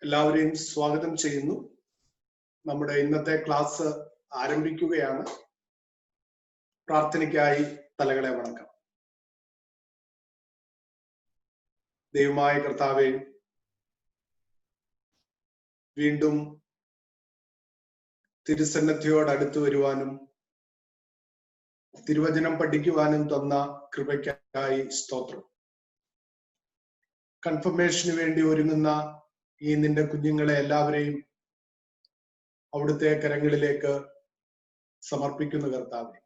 എല്ലാവരെയും സ്വാഗതം ചെയ്യുന്നു. നമ്മുടെ ഇന്നത്തെ ക്ലാസ് ആരംഭിക്കുകയാണ്. പ്രാർത്ഥനയ്ക്കായി തലകളെ വണക്കാം. ദൈവമായ കർത്താവേ, വീണ്ടും തിരുസന്നിധിയോട് അടുത്തു വരുവാനും തിരുവചനം പഠിക്കുവാനും തന്ന കൃപയ്ക്കായി സ്തോത്രം. കൺഫർമേഷന് വേണ്ടി ഒരുങ്ങുന്ന ഈ നിന്റെ കുഞ്ഞുങ്ങളെ എല്ലാവരെയും അവിടുത്തെ കരങ്ങളിലേക്ക് സമർപ്പിക്കുന്ന കർത്താവേ,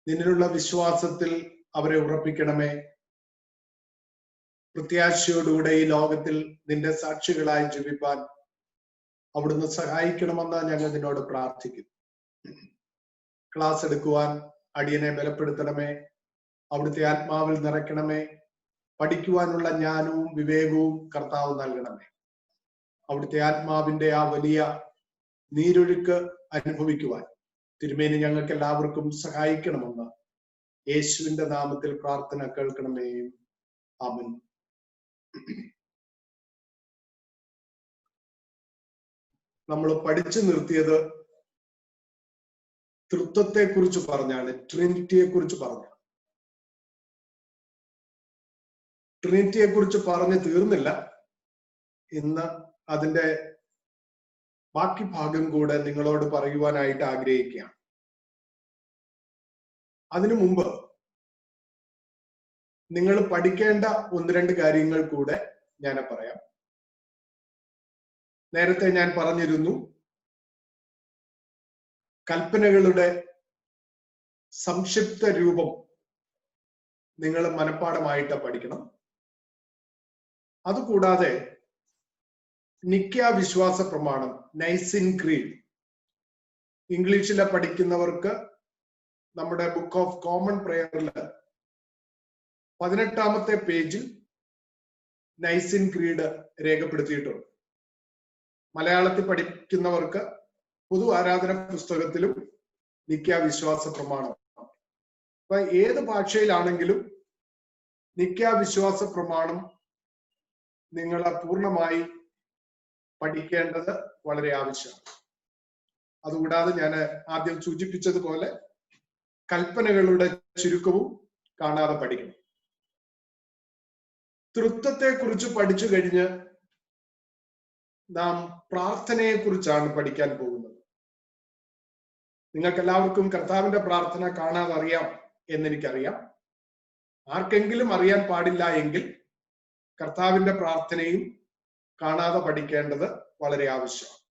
നിന്നിലുള്ള വിശ്വാസത്തിൽ അവരെ ഉറപ്പിക്കണമേ. പ്രത്യാശയോടുകൂടെ ഈ ലോകത്തിൽ നിന്റെ സാക്ഷികളായി ജീവിപ്പാൻ അവിടുന്ന് സഹായിക്കണമെന്ന് ഞങ്ങൾ നിന്നോട് പ്രാർത്ഥിക്കുന്നു. ക്ലാസ് എടുക്കുവാൻ അടിയനെ ബലപ്പെടുത്തണമേ. അവിടുത്തെ ആത്മാവിൽ നിറയ്ക്കണമേ. പഠിക്കുവാനുള്ള ജ്ഞാനവും വിവേകവും കർത്താവ് നൽകണമേ. അവിടുത്തെ ആത്മാവിന്റെ ആ വലിയ നീരൊഴുക്ക് അനുഭവിക്കുവാൻ തിരുമേനി ഞങ്ങൾക്ക് എല്ലാവർക്കും സഹായിക്കണമെന്ന് യേശുവിന്റെ നാമത്തിൽ പ്രാർത്ഥന കേൾക്കണമേ. ആമേൻ. നമ്മൾ പഠിച്ചു നിർത്തിയത് തൃത്വത്തെ കുറിച്ച് പറഞ്ഞാണ്, ട്രിനിറ്റിയെ കുറിച്ച് പറഞ്ഞു. ട്രിനിറ്റിയെ കുറിച്ച് പറഞ്ഞ് തീർന്നില്ല. ഇന്ന് അതിന്റെ ബാക്കി ഭാഗം കൂടെ നിങ്ങളോട് പറയുവാനായിട്ട് ആഗ്രഹിക്കുകയാണ്. അതിനു മുമ്പ് നിങ്ങൾ പഠിക്കേണ്ട ഒന്ന് രണ്ട് കാര്യങ്ങൾ കൂടെ ഞാൻ പറയാം. നേരത്തെ ഞാൻ പറഞ്ഞിരുന്നു, കൽപ്പനകളുടെ സംക്ഷിപ്ത രൂപം നിങ്ങൾ മനഃപ്പാഠമായിട്ട് പഠിക്കണം. അതുകൂടാതെ നിക്യ വിശ്വാസ പ്രമാണം, നൈസിൻ ക്രീഡ്, ഇംഗ്ലീഷിലെ പഠിക്കുന്നവർക്ക് നമ്മുടെ ബുക്ക് ഓഫ് കോമൺ പ്രയറില് 18ാമത്തെ പേജിൽ നൈസിൻ ക്രീഡ് രേഖപ്പെടുത്തിയിട്ടുണ്ട്. മലയാളത്തിൽ പഠിക്കുന്നവർക്ക് പൊതു ആരാധന പുസ്തകത്തിലും നിക്യ വിശ്വാസ പ്രമാണം. അപ്പൊ ഏത് ഭാഷയിലാണെങ്കിലും നിക്യ വിശ്വാസ പ്രമാണം നിങ്ങൾ പൂർണ്ണമായി പഠിക്കേണ്ടത് വളരെ ആവശ്യമാണ്. അതുകൂടാതെ ഞാൻ ആദ്യം സൂചിപ്പിച്ചതുപോലെ കൽപ്പനകളുടെ ചുരുക്കവും കാണാതെ പഠിക്കണം. തൃത്വത്തെ കുറിച്ച് പഠിച്ചു കഴിഞ്ഞ് നാം പ്രാർത്ഥനയെ കുറിച്ചാണ് പഠിക്കാൻ പോകുന്നത്. നിങ്ങൾക്ക് എല്ലാവർക്കും കർത്താവിന്റെ പ്രാർത്ഥന കാണാതെ അറിയാം എന്നെനിക്കറിയാം. ആർക്കെങ്കിലും അറിയാൻ പാടില്ല എങ്കിൽ കർത്താവിന്റെ പ്രാർത്ഥനയും കാണാതെ പഠിക്കേണ്ടത് വളരെ ആവശ്യമാണ്.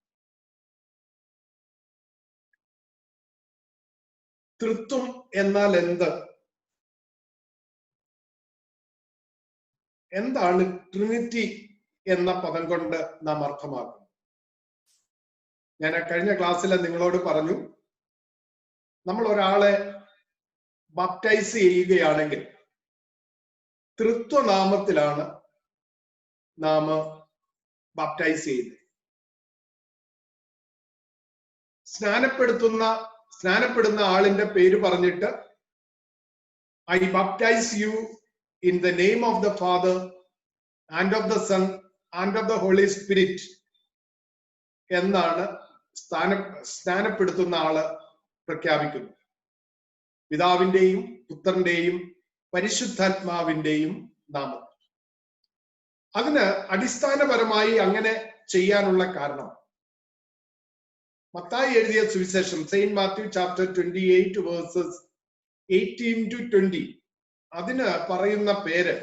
തൃത്വം എന്നാൽ എന്താണ് ട്രിനിറ്റി എന്ന പദം കൊണ്ട് നാം അർത്ഥമാക്കുന്നത്? ഞാൻ കഴിഞ്ഞ ക്ലാസ്സിൽ നിങ്ങളോട് പറഞ്ഞു, നമ്മൾ ഒരാളെ ബാപ്റ്റൈസ് ചെയ്യുകയാണെങ്കിൽ തൃത്വനാമത്തിലാണ് നാം ബാപ്റ്റൈസ് ചെയ്യുന്നത്. സ്നാനപ്പെടുന്ന ആളിന്റെ പേര് പറഞ്ഞിട്ട് I baptise you in the name of the Father and of the Son and of the Holy Spirit എന്നാണ് സ്നാനപ്പെടുത്തുന്ന ആള് പ്രഖ്യാപിക്കുന്നത്. പിതാവിന്റെയും പുത്രന്റെയും പരിശുദ്ധാത്മാവിന്റെയും നാമം. അതിന് അടിസ്ഥാനപരമായി അങ്ങനെ ചെയ്യാനുള്ള കാരണം മത്തായി എഴുതിയ സുവിശേഷം, Saint Matthew chapter 28 versus 18 to 20, അതിന് പറയുന്ന പേര്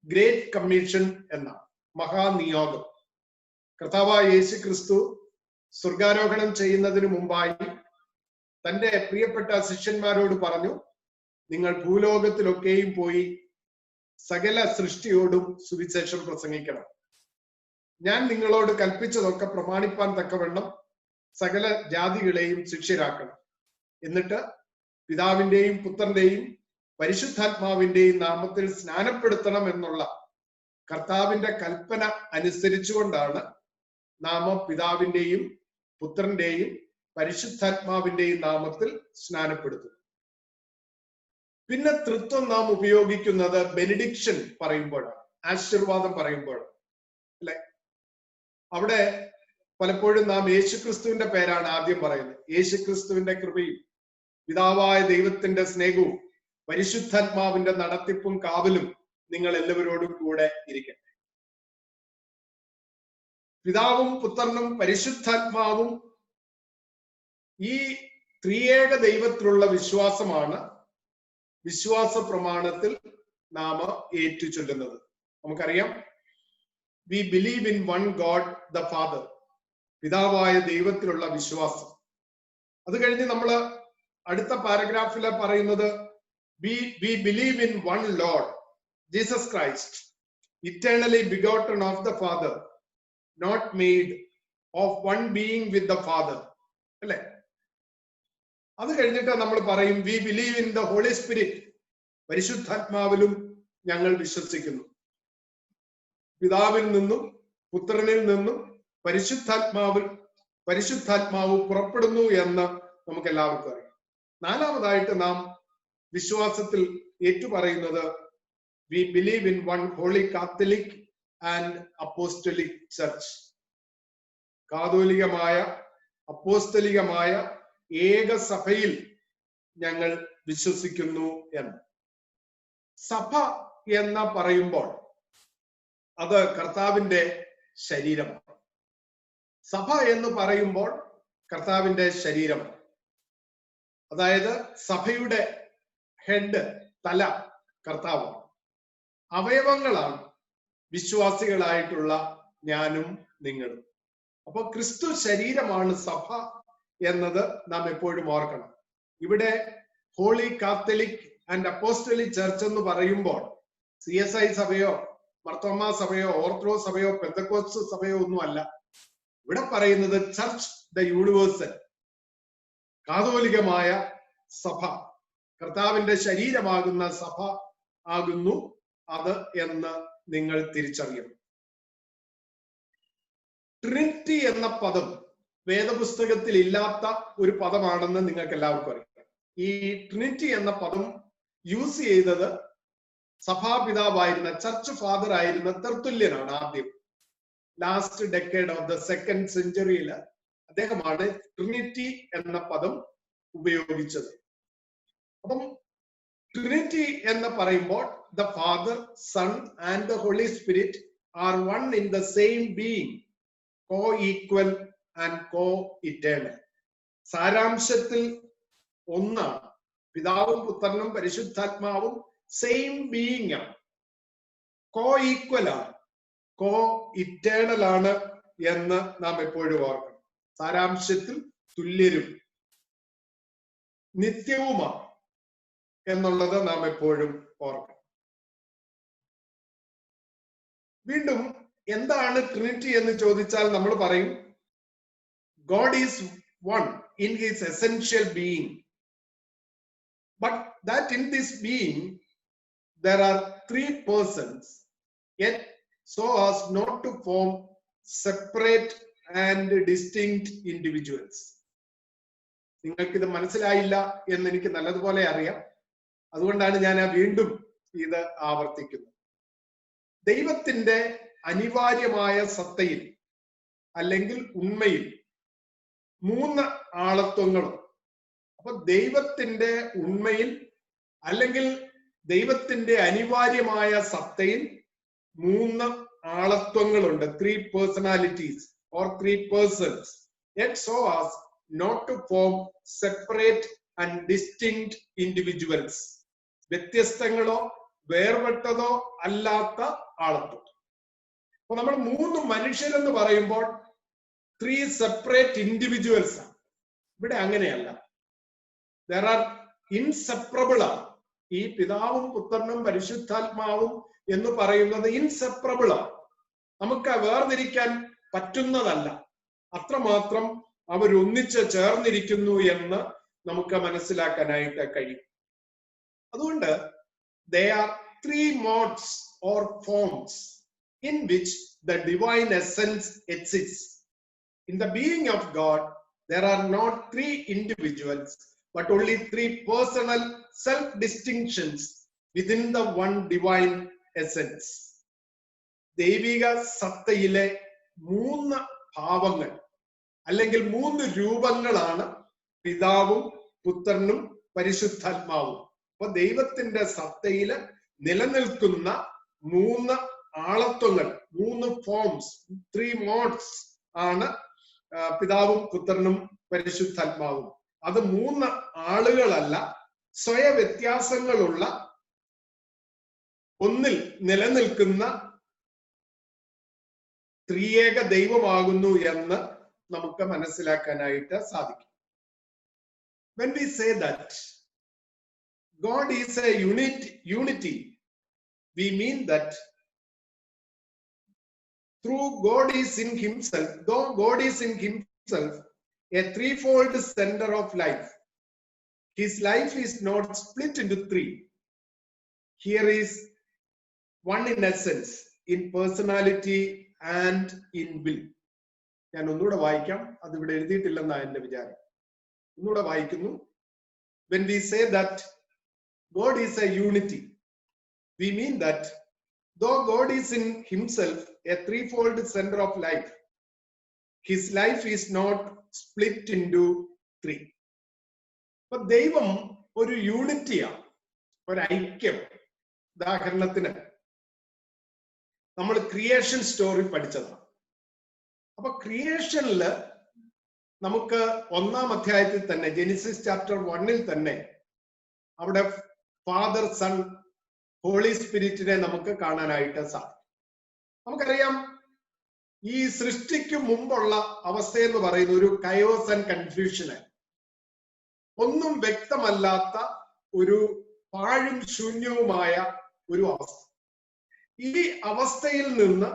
ഗ്രേറ്റ് കമ്മീഷൻ എന്ന മഹാനിയോഗം. കർത്താവായ യേശു ക്രിസ്തു സ്വർഗാരോഹണം ചെയ്യുന്നതിന് മുമ്പായി തന്റെ പ്രിയപ്പെട്ട ശിഷ്യന്മാരോട് പറഞ്ഞു, നിങ്ങൾ ഭൂലോകത്തിലൊക്കെയും പോയി സകല സൃഷ്ടിയോടും സുവിശേഷം പ്രസംഗിക്കണം. ഞാൻ നിങ്ങളോട് കൽപ്പിച്ചതൊക്കെ പ്രമാണിപ്പാൻ തക്കവണ്ണം സകല ജാതികളെയും ശിഷ്യരാക്കണം. എന്നിട്ട് പിതാവിന്റെയും പുത്രന്റെയും പരിശുദ്ധാത്മാവിന്റെയും നാമത്തിൽ സ്നാനപ്പെടുത്തണം എന്നുള്ള കർത്താവിന്റെ കൽപ്പന അനുസരിച്ചുകൊണ്ടാണ് നാം പിതാവിന്റെയും പുത്രന്റെയും പരിശുദ്ധാത്മാവിന്റെയും നാമത്തിൽ സ്നാനപ്പെടുത്തുന്നത്. പിന്നെ തൃത്വം നാം ഉപയോഗിക്കുന്നത് ബെനഡിക്ഷൻ പറയുമ്പോഴാണ്, ആശീർവാദം പറയുമ്പോഴാണ്, അല്ലെ? അവിടെ പലപ്പോഴും നാം യേശുക്രിസ്തുവിന്റെ പേരാണ് ആദ്യം പറയുന്നത്. യേശുക്രിസ്തുവിന്റെ കൃപയും പിതാവായ ദൈവത്തിന്റെ സ്നേഹവും പരിശുദ്ധാത്മാവിന്റെ നടത്തിപ്പും കാവലും നിങ്ങൾ എല്ലാവരോടും കൂടെ ഇരിക്കട്ടെ. പിതാവും പുത്രനും പരിശുദ്ധാത്മാവും ഈ ത്രിയേക ദൈവത്തിലുള്ള വിശ്വാസമാണ് വിശ്വാസ പ്രമാണത്തിൽ നാം ഏറ്റുചൊല്ലുന്നത്. നമുക്കറിയാം, we believe in one God the Father, പിതാവായ ദൈവത്തിലുള്ള വിശ്വാസം. അത് കഴിഞ്ഞ് നമ്മൾ അടുത്ത പാരഗ്രാഫിൽ പറയുന്നത് we believe in one Lord Jesus Christ, eternally begotten of the Father, not made of one being with the Father, അല്ലെ? അത് കഴിഞ്ഞിട്ട് നമ്മൾ പറയും we believe in the Holy Spirit, പരിശുദ്ധാത്മാവിലും ഞങ്ങൾ വിശ്വസിക്കുന്നു. പിതാവിൽ നിന്നും പുത്രനിൽ നിന്നും പരിശുദ്ധാത്മാവ് പുറപ്പെടുന്നു എന്ന് നമുക്ക് എല്ലാവർക്കും അറിയാം. നാലാമതായിട്ട് നാം വിശ്വാസത്തിൽ ഏറ്റുപറയുന്നത് we believe in one holy Catholic and apostolic church, കാതോലികമായ അപ്പോസ്തലികമായ ഏക സഭയിൽ ഞങ്ങൾ വിശ്വസിക്കുന്നു എന്ന്. സഭ എന്ന് പറയുമ്പോൾ അത് കർത്താവിന്റെ ശരീരമാണ്. സഭ എന്ന് പറയുമ്പോൾ കർത്താവിന്റെ ശരീരമാണ്. അതായത് സഭയുടെ ഹെഡ്, തല കർത്താവാണ്. അവയവങ്ങളാണ് വിശ്വാസികളായിട്ടുള്ള ഞാനും നിങ്ങളും. അപ്പൊ ക്രിസ്തു ശരീരമാണ് സഭ എന്നത് നാം എപ്പോഴും ഓർക്കണം. ഇവിടെ Holy Catholic and apostolic Church എന്ന് പറയുമ്പോൾ CSI സഭയോ മർത്തോമാ സഭയോ ഓർത്തഡോക്സ് സഭയോ പെന്തക്കോസ്ത് സഭയോ ഒന്നുമല്ല. ഇവിടെ പറയുന്നത് ചർച്ച് ദ യൂണിവേഴ്സൽ, കാതോലികമായ സഭ, കർത്താവിന്റെ ശരീരമാകുന്ന സഭ ആകുന്നു അത് എന്ന് നിങ്ങൾ തിരിച്ചറിയണം. ട്രിനിറ്റി എന്ന പദം വേദപുസ്തകത്തിൽ ഇല്ലാത്ത ഒരു പദമാണെന്ന് നിങ്ങൾക്ക് എല്ലാവർക്കും അറിയാം. ഈ ട്രിനിറ്റി എന്ന പദം യൂസ് ചെയ്തത് സഭാപിതാവായിരുന്ന ചർച്ച് ഫാദർ ആയിരുന്ന തെർത്തുല്യനാണ്. ആദ്യം last decade of the second സെഞ്ചുറിയിൽ അദ്ദേഹമാണ് ട്രിനിറ്റി എന്ന പദം ഉപയോഗിച്ചത്. അപ്പം ട്രിനിറ്റി എന്ന് പറയുമ്പോൾ the Father, Son and the Holy Spirit are one in the same being, coequal and coeternal. സാരാംശത്തിൽ ഒന്നാണ്. പിതാവും പുത്രനും പരിശുദ്ധാത്മാവും സെയിം ബീയിങ് ആണ്, കോ ഈക്വൽ ആണ്, കോ ഇറ്റേണൽ ആണ് എന്ന് നാം എപ്പോഴും ഓർക്കണം. സാരാംശത്തിൽ തുല്യരും നിത്യവുമാണ് എന്നുള്ളത് നാം എപ്പോഴും ഓർക്കണം. വീണ്ടും എന്താണ് ട്രിനിറ്റി എന്ന് ചോദിച്ചാൽ നമ്മൾ പറയും God is one in his essential being, but that in this being there are three persons, yet so as not to form separate and distinct individuals. നിങ്ങൾക്കിത് മനസ്സിലായില്ല എന്ന് എനിക്ക് നല്ലതുപോലെ അറിയാം. അതുകൊണ്ടാണ് ഞാൻ വീണ്ടും ഇത് ആവർത്തിക്കുന്നത്. ദൈവത്തിന്റെ അനിവാര്യമായ സത്തയിൽ അല്ലെങ്കിൽ ഉണ്മയിൽ മൂന്ന് ആളത്വങ്ങളും. അപ്പൊ ദൈവത്തിന്റെ ഉണ്മയിൽ അല്ലെങ്കിൽ ദൈവത്തിന്റെ അനിവാര്യമായ സത്തയിൽ മൂന്ന് ആളത്വങ്ങളുണ്ട്. 3 personalities or 3 persons, yet so as not to form separate and distinct individuals. വ്യത്യസ്തങ്ങളോ വേർപെട്ടതോ അല്ലാത്ത ആളത്വം. അപ്പൊ നമ്മൾ 3 മനുഷ്യരെന്ന് പറയുമ്പോൾ 3 separate individuals ആണ്. ഇവിടെ അങ്ങനെയല്ല. There are inseparable ആണ്. ഈ പിതാവും പുത്രനും പരിശുദ്ധാത്മാവും എന്ന് പറയുന്നത് ഇൻസെപ്പറബിൾ ആണ്. നമുക്ക് വേർതിരിക്കാൻ പറ്റുന്നതല്ല. അത്രമാത്രം അവരൊന്നിച്ച് ചേർന്നിരിക്കുന്നു എന്ന് നമുക്ക് മനസ്സിലാക്കാനായിട്ട് കഴിയും. അതുകൊണ്ട് they are 3 modes or forms in which the divine essence exists. In the being of God, there are not 3 individuals, but only 3 personal self-distinctions within the one divine essence. ദൈവിക സത്തയിലെ മൂന്ന് ഭാവങ്ങൾ അല്ലെങ്കിൽ മൂന്ന് രൂപങ്ങളാണ് പിതാവും പുത്രനും പരിശുദ്ധാത്മാവും. അപ്പൊ ദൈവത്തിന്റെ സത്തയില് നിലനിൽക്കുന്ന മൂന്ന് ആളത്വങ്ങൾ, മൂന്ന് ഫോംസ്, 3 മോഡ്സ് ആണ് പിതാവും പുത്രനും പരിശുദ്ധാത്മാവും. അത് മൂന്ന് ആളുകളല്ല, സ്വയ വ്യത്യാസങ്ങളുള്ള ഒന്നിൽ നിലനിൽക്കുന്ന ത്രിയേക ദൈവമാകുന്നു എന്ന് നമുക്ക് മനസ്സിലാക്കാനായിട്ട് സാധിക്കും. When we say that God is a unity, we mean that through God is in himself, though God is in himself a threefold center of life, his life is not split into three. Here is one in essence, in personality and in will. ഞാൻ ഒന്നുകൂടെ വായിക്കാം, അത് ഇവിടെ എഴുതിയിട്ടില്ലെന്നാണ് എന്റെ വിചാരം. ഒന്നുകൂടെ വായിക്കുന്നു. When we say that God is a unity, we mean that though God is in himself a threefold center of life, his life is not split into three. അപ്പൊ ദൈവം ഒരു യൂണിറ്റിയാണ്, ഒരു ഐക്യം. ഉദാഹരണത്തിന് നമ്മൾ ക്രിയേഷൻ സ്റ്റോറി പഠിച്ചതാണ്. അപ്പൊ ക്രിയേഷനില് നമുക്ക് 1-ാം അധ്യായത്തിൽ തന്നെ, ജെനിസിസ് ചാപ്റ്റർ 1-ൽ തന്നെ അവിടെ ഫാദർ, സൺ, ഹോളി സ്പിരിറ്റിനെ നമുക്ക് കാണാനായിട്ട് സാധിക്കും. നമുക്കറിയാം, ഈ സൃഷ്ടിക്ക് മുമ്പുള്ള അവസ്ഥയെന്ന് പറയുന്ന ഒരു കയോസ് ആൻഡ് കൺഫ്യൂഷന്, ഒന്നും വ്യക്തമല്ലാത്ത ഒരു പാഴും ശൂന്യവുമായ ഒരു അവസ്ഥ. ഈ അവസ്ഥയിൽ നിന്ന്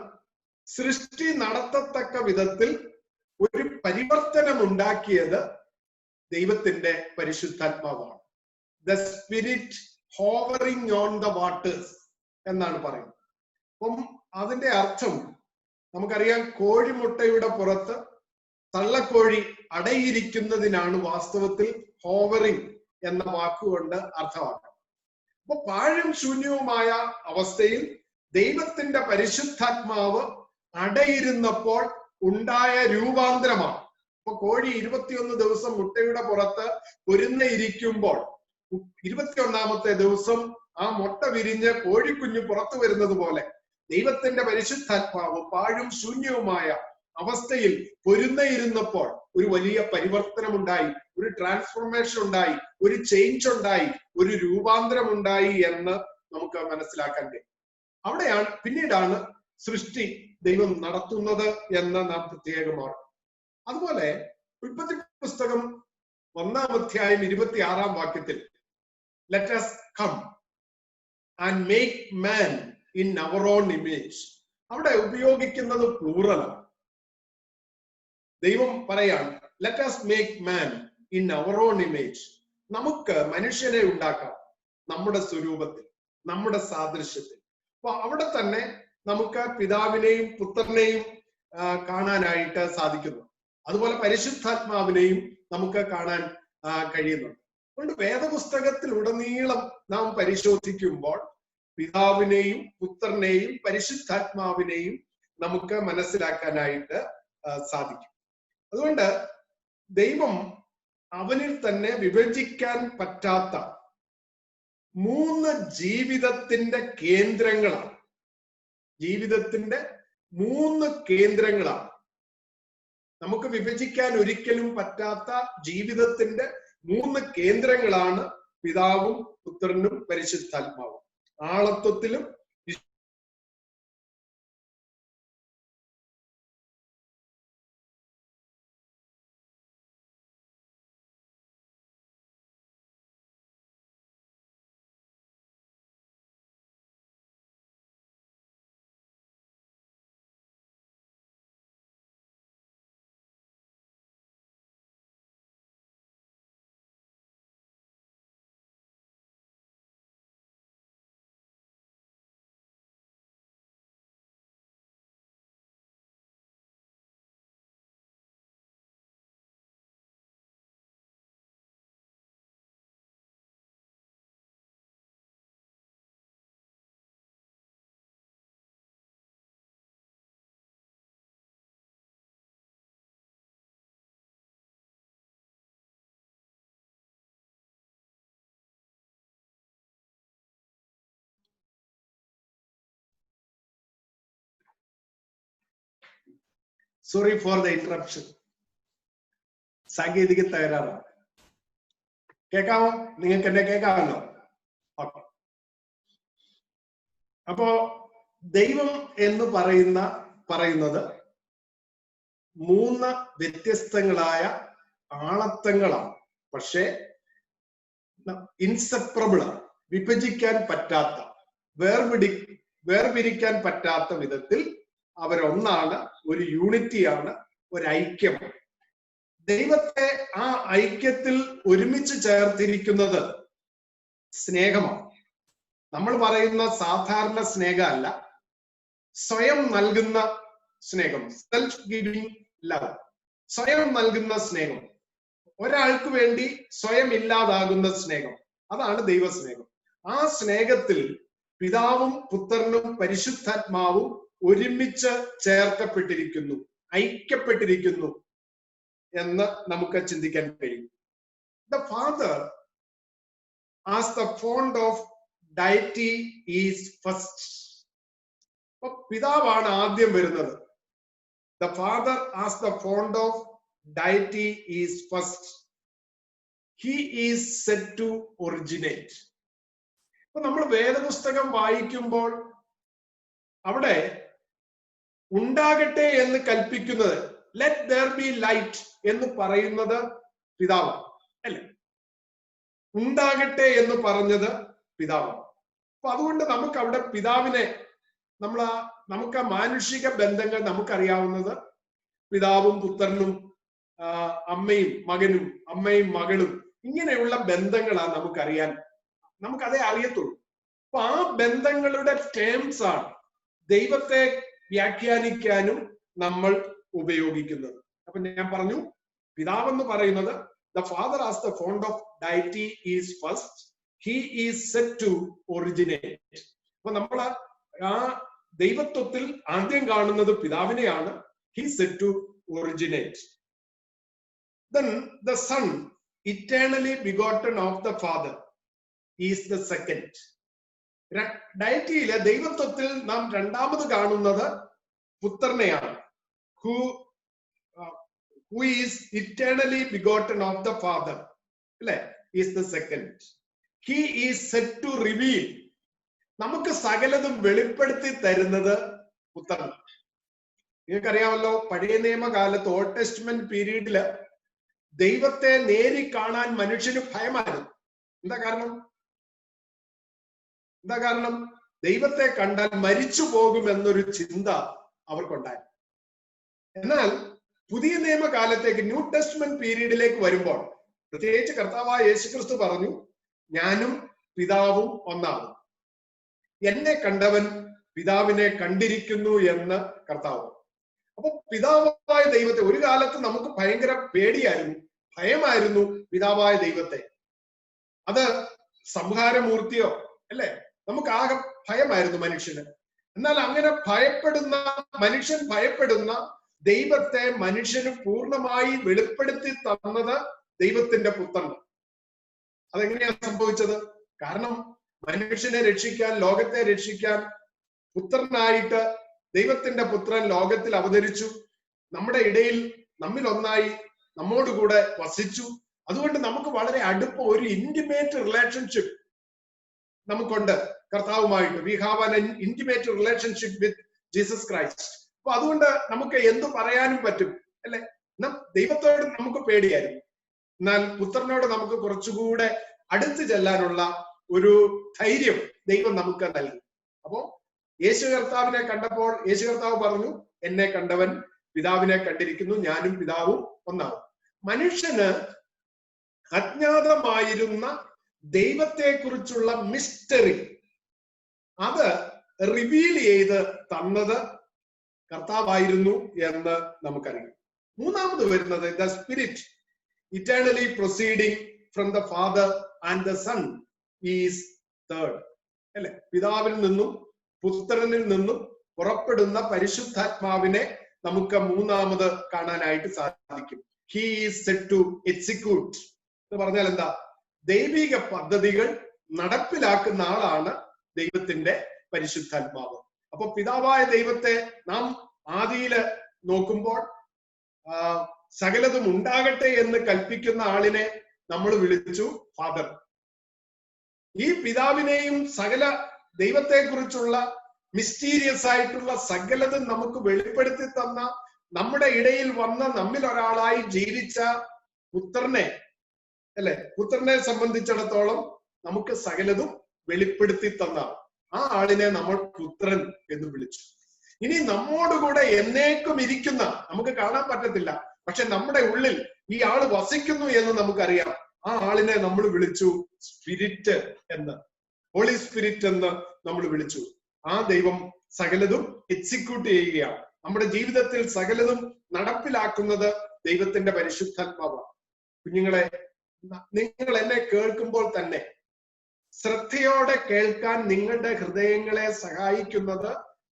സൃഷ്ടി നടത്തത്തക്ക വിധത്തിൽ ഒരു പരിവർത്തനം ഉണ്ടാക്കിയത് ദൈവത്തിന്റെ പരിശുദ്ധാത്മാവാണ്. The spirit hovering on the waters എന്നാണ് പറയുന്നത്. അപ്പം അതിന്റെ അർത്ഥം നമുക്കറിയാം, കോഴിമുട്ടയുടെ പുറത്ത് തള്ളക്കോഴി അടയിരിക്കുന്നതിനാണ് വാസ്തവത്തിൽ ഹോവറിംഗ് എന്ന വാക്കുകൊണ്ട് അർത്ഥമാക്കുന്നത്. അപ്പൊ പാഴും ശൂന്യവുമായ അവസ്ഥയിൽ ദൈവത്തിന്റെ പരിശുദ്ധാത്മാവ് അടയിരുന്നപ്പോൾ ഉണ്ടായ രൂപാന്തരമാണ്. ഇപ്പൊ കോഴി 21 ദിവസം മുട്ടയുടെ പുറത്ത് പൊരുന്നയിരിക്കുമ്പോൾ 21ാമത്തെ ദിവസം ആ മുട്ട വിരിഞ്ഞ് കോഴിക്കുഞ്ഞ് പുറത്തു വരുന്നത് പോലെ ദൈവത്തിന്റെ പരിശുദ്ധാത്മാവ് പാഴും ശൂന്യവുമായ അവസ്ഥയിൽ പൊരുന്നയിരുന്നപ്പോൾ ഒരു വലിയ പരിവർത്തനം ഉണ്ടായി, ഒരു ട്രാൻസ്ഫോർമേഷൻ ഉണ്ടായി, ഒരു ചേഞ്ച് ഉണ്ടായി, ഒരു രൂപാന്തരം ഉണ്ടായി എന്ന് നമുക്ക് മനസ്സിലാക്കാൻ കഴിയും. അവിടെയാണ് പിന്നീടാണ് സൃഷ്ടി ദൈവം നടത്തുന്നത് എന്ന് നാം പ്രത്യേകം ഓർക്കും. അതുപോലെ ഉൽപ്പത്തി പുസ്തകം 1-ാം അധ്യായം 26-ാം വാക്യത്തിൽ let us come and make man in our own image, അവിടെ ഉപയോഗിക്കുന്നത് പ്ലൂറലാണ്. ദൈവം പറയാണ് let us make man in our own image, നമുക്ക് മനുഷ്യനെ ഉണ്ടാക്കാം നമ്മുടെ സ്വരൂപത്തിൽ, നമ്മുടെ സാദൃശ്യത്തിൽ. അപ്പൊ അവിടെ തന്നെ നമുക്ക് പിതാവിനെയും പുത്രനെയും കാണാനായിട്ട് സാധിക്കുന്നു. അതുപോലെ പരിശുദ്ധാത്മാവിനെയും നമുക്ക് കാണാൻ കഴിയുന്നുണ്ട്. അതുകൊണ്ട് വേദപുസ്തകത്തിൽ ഉടനീളം നാം പരിശോധിക്കുമ്പോൾ പിതാവിനെയും പുത്രനെയും പരിശുദ്ധാത്മാവിനെയും നമുക്ക് മനസ്സിലാക്കാനായിട്ട് സാധിക്കും. അതുകൊണ്ട് ദൈവം അവനിൽ തന്നെ വിഭജിക്കാൻ പറ്റാത്ത 3 ജീവിതത്തിന്റെ കേന്ദ്രങ്ങളാണ്. ജീവിതത്തിന്റെ 3 കേന്ദ്രങ്ങളാണ്. നമുക്ക് വിഭജിക്കാൻ ഒരിക്കലും പറ്റാത്ത ജീവിതത്തിന്റെ 3 കേന്ദ്രങ്ങളാണ് പിതാവും പുത്രനും പരിശുദ്ധാത്മാവും. ആളത്വത്തിലും സോറി ഫോർ ദ ഇന്ററപ്ഷൻ. സാങ്കേതിക തകരാറാണ്. കേൾക്കാമോ? നിങ്ങൾക്ക് എന്നെ കേൾക്കാമല്ലോ? ഓക്കെ. അപ്പോ ദൈവം എന്ന് പറയുന്നത് 3 വ്യത്യസ്തങ്ങളായ ആളത്വങ്ങളാണ്. പക്ഷേ ഇൻസെപ്പറബിൾ ആണ്, വിഭജിക്കാൻ പറ്റാത്ത, വേർപിരിക്കാൻ പറ്റാത്ത വിധത്തിൽ അവരൊന്നാണ്, ഒരു യൂണിറ്റിയാണ്, ഒരു ഐക്യമാണ്. ദൈവത്തെ ആ ഐക്യത്തിൽ ഒരുമിച്ച് ചേർത്തിരിക്കുന്നത് സ്നേഹമാണ്. നമ്മൾ പറയുന്ന സാധാരണ സ്നേഹമല്ല, സ്വയം നൽകുന്ന സ്നേഹം, സെൽഫ് ഗിവിംഗ് ലവ്, സ്വയം നൽകുന്ന സ്നേഹം, ഒരാൾക്ക് വേണ്ടി സ്വയം ഇല്ലാതാകുന്ന സ്നേഹം, അതാണ് ദൈവസ്നേഹം. ആ സ്നേഹത്തിൽ പിതാവും പുത്രനും പരിശുദ്ധാത്മാവും ഒരുമിച്ച് ചേർക്കപ്പെട്ടിരിക്കുന്നു, ഐക്യപ്പെട്ടിരിക്കുന്നു എന്ന് നമുക്ക് ചിന്തിക്കാൻ കഴിയും. The Father, as the fount of deity, is first. അപ്പൊ പിതാവാണ് ആദ്യം വരുന്നത്. The Father, as the fount of deity, is first. He is said to originate. അപ്പൊ നമ്മൾ വേദപുസ്തകം വായിക്കുമ്പോൾ അവിടെ ഉണ്ടാകട്ടെ എന്ന് കൽപ്പിക്കുന്നത്, ലെറ്റ് ദർ ബി ലൈറ്റ് എന്ന് പറയുന്നത് പിതാവാണ്, അല്ലേ? ഉണ്ടാകട്ടെ എന്ന് പറഞ്ഞത് പിതാവാണ്. അപ്പൊ അതുകൊണ്ട് നമുക്ക് അവിടെ പിതാവിനെ, നമുക്ക് ആ മാനുഷിക ബന്ധങ്ങൾ നമുക്കറിയാവുന്നത് പിതാവും പുത്രനും, അമ്മയും മകനും, അമ്മയും മകളും, ഇങ്ങനെയുള്ള ബന്ധങ്ങളാണ് നമുക്കറിയാൻ, നമുക്കതേ അറിയത്തുള്ളൂ. അപ്പൊ ആ ബന്ധങ്ങളുടെ ടേംസ് ആണ് ദൈവത്തെ വ്യാഖ്യാനിക്കാനും നമ്മൾ ഉപയോഗിക്കുന്നത്. അപ്പൊ ഞാൻ പറഞ്ഞു, പിതാവെന്ന് പറയുന്നത് the father as the fount of deity is first, he is said to originate. അപ്പൊ നമ്മൾ ആ ദൈവത്വത്തിൽ ആദ്യം കാണുന്നത് പിതാവിനെയാണ്, he said to originate. Then the son, eternally begotten of the father, is the second. ഡയറ്റിയിലെ ദൈവത്വത്തിൽ നാം രണ്ടാമത് കാണുന്നത് പുത്രനെയാണ്, who is eternally begotten of the father, അല്ലെ? is the second. He is said to reveal. നമുക്ക് സകലതും വെളിപ്പെടുത്തി തരുന്നത് പുത്രൻ. നിങ്ങൾക്കറിയാമല്ലോ, പഴയ നിയമകാലത്ത് ഓൾഡ് ടെസ്റ്റ്മെന്റ് പീരീഡില് ദൈവത്തെ നേരി കാണാൻ മനുഷ്യന് ഭയമായിരുന്നു. എന്താ കാരണം? ദൈവത്തെ കണ്ടാൽ മരിച്ചു പോകുമെന്നൊരു ചിന്ത അവർക്കുണ്ടായി. എന്നാൽ പുതിയ നിയമകാലത്തേക്ക്, ന്യൂ ടെസ്റ്റ്മെന്റ് പീരീഡിലേക്ക് വരുമ്പോൾ, പ്രത്യേകിച്ച് കർത്താവായ യേശുക്രിസ്തു പറഞ്ഞു, ഞാനും പിതാവും ഒന്നാകും, എന്നെ കണ്ടവൻ പിതാവിനെ കണ്ടിരിക്കുന്നു എന്ന് കർത്താവ്. അപ്പൊ പിതാവായ ദൈവത്തെ, ഒരു കാലത്ത് നമുക്ക് ഭയങ്കര പേടിയായിരുന്നു, ഭയമായിരുന്നു പിതാവായ ദൈവത്തെ. അത് സംഹാരമൂർത്തിയോ, അല്ലെ? നമുക്ക് ആകെ ഭയമായിരുന്നു മനുഷ്യന്. എന്നാൽ അങ്ങനെ മനുഷ്യൻ ഭയപ്പെടുന്ന ദൈവത്തെ മനുഷ്യന് പൂർണ്ണമായി വെളിപ്പെടുത്തി തന്നത് ദൈവത്തിന്റെ പുത്രൻ. അതെങ്ങനെയാണ് സംഭവിച്ചത്? കാരണം മനുഷ്യനെ രക്ഷിക്കാൻ, ലോകത്തെ രക്ഷിക്കാൻ പുത്രനായിട്ട് ദൈവത്തിന്റെ പുത്രൻ ലോകത്തിൽ അവതരിച്ചു, നമ്മുടെ ഇടയിൽ നമ്മിൽ ഒന്നായി നമ്മോടുകൂടെ വസിച്ചു. അതുകൊണ്ട് നമുക്ക് വളരെ അടുപ്പം, ഒരു ഇന്റിമേറ്റ് റിലേഷൻഷിപ്പ് നമുക്കുണ്ട് കർത്താവുമായിട്ട്. We have an intimate relationship with Jesus Christ. അപ്പൊ അതുകൊണ്ട് നമുക്ക് എന്തു പറയാനും പറ്റും, അല്ലെ? ദൈവത്തോട് നമുക്ക് പേടിയായിരുന്നു, എന്നാൽ പുത്രനോട് നമുക്ക് കുറച്ചുകൂടെ അടുത്ത് ചെല്ലാനുള്ള ഒരു ധൈര്യം ദൈവം നമുക്ക് നൽകി. അപ്പോ യേശു കർത്താവിനെ കണ്ടപ്പോൾ യേശു കർത്താവ് പറഞ്ഞു, എന്നെ കണ്ടവൻ പിതാവിനെ കണ്ടിരിക്കുന്നു, ഞാനും പിതാവും ഒന്നാകും. മനുഷ്യന് അജ്ഞാതമായിരുന്ന ദൈവത്തെക്കുറിച്ചുള്ള മിസ്റ്ററി അത് റിവീൽ ചെയ്ത് തന്നത് കർത്താവായിരുന്നു എന്ന് നമുക്കറിയാം. മൂന്നാമത് വരുന്നത് the Spirit, eternally proceeding from the Father and the Son is third, അല്ലെ? പിതാവിൽ നിന്നും പുത്രനിൽ നിന്നും പുറപ്പെടുന്ന പരിശുദ്ധാത്മാവിനെ നമുക്ക് മൂന്നാമത് കാണാനായിട്ട് സാധിക്കും. He is said to execute എന്ന് പറഞ്ഞാൽ എന്താ? ദൈവിക പദ്ധതികൾ നടപ്പിലാക്കുന്ന ആളാണ് ദൈവത്തിന്റെ പരിശുദ്ധാത്മാവ്. അപ്പൊ പിതാവായ ദൈവത്തെ നാം ആദിയില് നോക്കുമ്പോൾ സകലതും ഉണ്ടാകട്ടെ എന്ന് കൽപ്പിക്കുന്ന ആളിനെ നമ്മൾ വിളിച്ചു ഫാദർ. ഈ പിതാവിനെയും സകല ദൈവത്തെക്കുറിച്ചുള്ള മിസ്റ്റീരിയസ് ആയിട്ടുള്ള സകലതും നമുക്ക് വെളിപ്പെടുത്തി തന്ന, നമ്മുടെ ഇടയിൽ വന്ന, നമ്മിൽ ഒരാളായി ജീവിച്ച പുത്രനെ, അല്ലെ, പുത്രനെ സംബന്ധിച്ചിടത്തോളം നമുക്ക് സകലതും വെളിപ്പെടുത്തി തന്ന ആ ആളിനെ നമ്മൾ പുത്രൻ എന്ന് വിളിച്ചു. ഇനി നമ്മോടുകൂടെ എന്നേക്കും ഇരിക്കുന്ന, നമുക്ക് കാണാൻ പറ്റത്തില്ല, പക്ഷെ നമ്മുടെ ഉള്ളിൽ ഈ ആള് വസിക്കുന്നു എന്ന് നമുക്കറിയാം, ആ ആളിനെ നമ്മൾ വിളിച്ചു സ്പിരിറ്റ് എന്ന്, ഹോളി സ്പിരിറ്റ് എന്ന് നമ്മൾ വിളിച്ചു. ആ ദൈവം സകലതും എക്സിക്യൂട്ട് ചെയ്യുകയാണ്. നമ്മുടെ ജീവിതത്തിൽ സകലതും നടപ്പിലാക്കുന്നത് ദൈവത്തിന്റെ പരിശുദ്ധാത്മാവാണ്. കുഞ്ഞുങ്ങളെ, നിങ്ങൾ എന്നെ കേൾക്കുമ്പോൾ തന്നെ ശ്രദ്ധയോടെ കേൾക്കാൻ നിങ്ങളുടെ ഹൃദയങ്ങളെ സഹായിക്കുന്നത്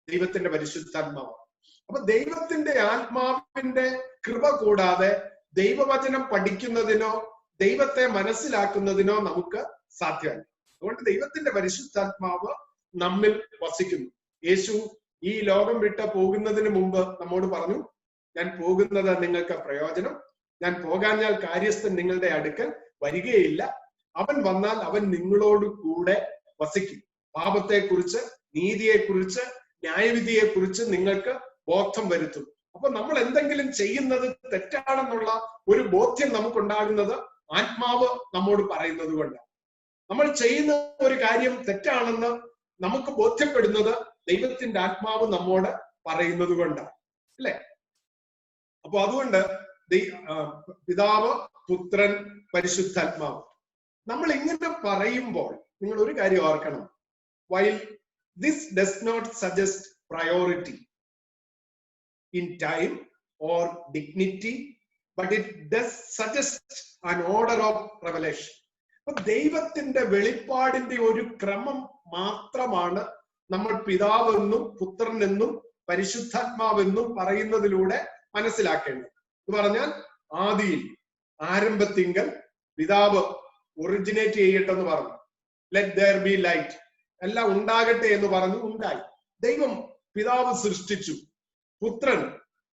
ദൈവത്തിന്റെ പരിശുദ്ധാത്മാവാണ്. അപ്പൊ ദൈവത്തിന്റെ ആത്മാവിന്റെ കൃപ കൂടാതെ ദൈവവചനം പഠിക്കുന്നതിനോ ദൈവത്തെ മനസ്സിലാക്കുന്നതിനോ നമുക്ക് സാധ്യമല്ല. അതുകൊണ്ട് ദൈവത്തിന്റെ പരിശുദ്ധാത്മാവ് നമ്മിൽ വസിക്കുന്നു. യേശു ഈ ലോകം വിട്ട് പോകുന്നതിന് മുമ്പ് നമ്മോട് പറഞ്ഞു, ഞാൻ പോകുന്നത് നിങ്ങൾക്ക് പ്രയോജനം, ഞാൻ പോകാഞ്ഞാൽ കാര്യസ്ഥൻ നിങ്ങളുടെ അടുക്കൽ വരികയില്ല, അവൻ വന്നാൽ അവൻ നിങ്ങളോട് കൂടെ വസിക്കും. പാപത്തെക്കുറിച്ച്, നീതിയെക്കുറിച്ച്, ന്യായവിധിയെക്കുറിച്ച് നിങ്ങൾക്ക് ബോധം വരുത്തും. അപ്പൊ നമ്മൾ എന്തെങ്കിലും ചെയ്യുന്നത് തെറ്റാണെന്നുള്ള ഒരു ബോധ്യം നമുക്കുണ്ടാകുന്നത് ആത്മാവ് നമ്മോട് പറയുന്നത് കൊണ്ടാണ്. നമ്മൾ ചെയ്യുന്ന ഒരു കാര്യം തെറ്റാണെന്ന് നമുക്ക് ബോധ്യപ്പെടുന്നത് ദൈവത്തിന്റെ ആത്മാവ് നമ്മോട് പറയുന്നത് കൊണ്ടാണ്, അല്ലെ? അപ്പൊ അതുകൊണ്ട് പിതാവ്, പുത്രൻ, പരിശുദ്ധാത്മാവ് നമ്മൾ ഇങ്ങനെ പറയുമ്പോൾ നിങ്ങൾ ഒരു കാര്യം ഓർക്കണം. while this does not suggest priority in time or dignity, but it does suggest an order of revelation. അപ്പൊ ദൈവത്തിന്റെ വെളിപ്പാടിന്റെ ഒരു ക്രമം മാത്രമാണ് നമ്മൾ പിതാവെന്നും പുത്രനെന്നും പരിശുദ്ധാത്മാവെന്നും പറയുന്നതിലൂടെ മനസ്സിലാക്കേണ്ടത്. എന്ന് പറഞ്ഞാൽ ആദിയിൽ, ആരംഭത്തിങ്കൽ പിതാവ് ഒറിജിനേറ്റ് ചെയ്യട്ടെന്ന് പറഞ്ഞു, ലെറ്റ് ദെയർ ബി ലൈറ്റ്, എല്ലാം ഉണ്ടാകട്ടെ എന്ന് പറഞ്ഞു, ഉണ്ടായി. ദൈവം പിതാവ് സൃഷ്ടിച്ചു. പുത്രൻ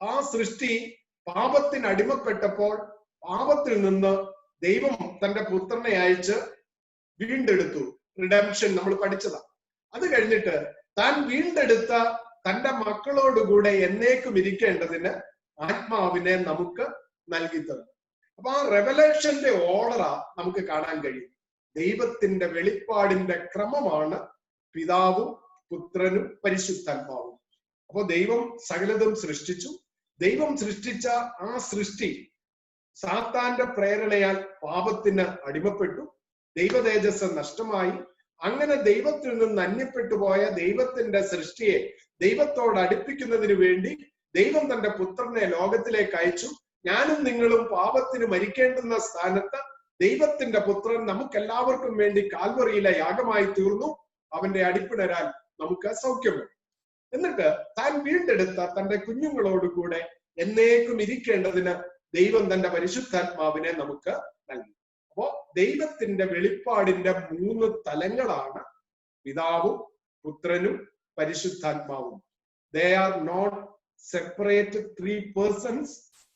ആ സൃഷ്ടി പാപത്തിന് അടിമപ്പെട്ടപ്പോൾ പാപത്തിൽ നിന്ന് ദൈവം തന്റെ പുത്രനെ അയച്ച് വീണ്ടെടുത്തു. റിഡംഷൻ നമ്മൾ പഠിച്ചതാ. അത് കഴിഞ്ഞിട്ട് താൻ വീണ്ടെടുത്ത തന്റെ മക്കളോടുകൂടെ എന്നേക്കും ഇരിക്കേണ്ടതിന് ആത്മാവിനെ നമുക്ക് നൽകി തന്നു. അപ്പൊ ആ റെവലേഷന്റെ ഓർഡറാ നമുക്ക് കാണാൻ കഴിയും. ദൈവത്തിന്റെ വെളിപ്പാടിന്റെ ക്രമമാണ് പിതാവും പുത്രനും പരിശുദ്ധാത്മാവും. അപ്പൊ ദൈവം സകലതും സൃഷ്ടിച്ചു. ദൈവം സൃഷ്ടിച്ച ആ സൃഷ്ടി സാത്താന്റെ പ്രേരണയാൽ പാപത്തിന് അടിമപ്പെട്ടു. ദൈവതേജസ് നഷ്ടമായി. അങ്ങനെ ദൈവത്തിൽ നിന്ന് അന്യപ്പെട്ടു പോയ ദൈവത്തിന്റെ സൃഷ്ടിയെ ദൈവത്തോട് അടുപ്പിക്കുന്നതിന് വേണ്ടി ദൈവം തന്റെ പുത്രനെ ലോകത്തിലേക്ക് അയച്ചു. ഞാനും നിങ്ങളും പാപത്തിന് മരിക്കേണ്ടുന്ന സ്ഥാനത്ത് ദൈവത്തിന്റെ പുത്രൻ നമുക്കെല്ലാവർക്കും വേണ്ടി കാൽവറിയിലെ യാഗമായി തീർന്നു. അവന്റെ അടിപ്പിണരാൽ നമുക്ക് സൗഖ്യമുണ്ട്. എന്നിട്ട് താൻ വീണ്ടെടുത്ത തന്റെ കുഞ്ഞുങ്ങളോടുകൂടെ എന്നേക്കും ഇരിക്കേണ്ടതിന് ദൈവം തന്റെ പരിശുദ്ധാത്മാവിനെ നമുക്ക് നൽകി. അപ്പോ ദൈവത്തിന്റെ വെളിപ്പാടിന്റെ 3 തലങ്ങളാണ് പിതാവും പുത്രനും പരിശുദ്ധാത്മാവും. They are not separate 3 persons,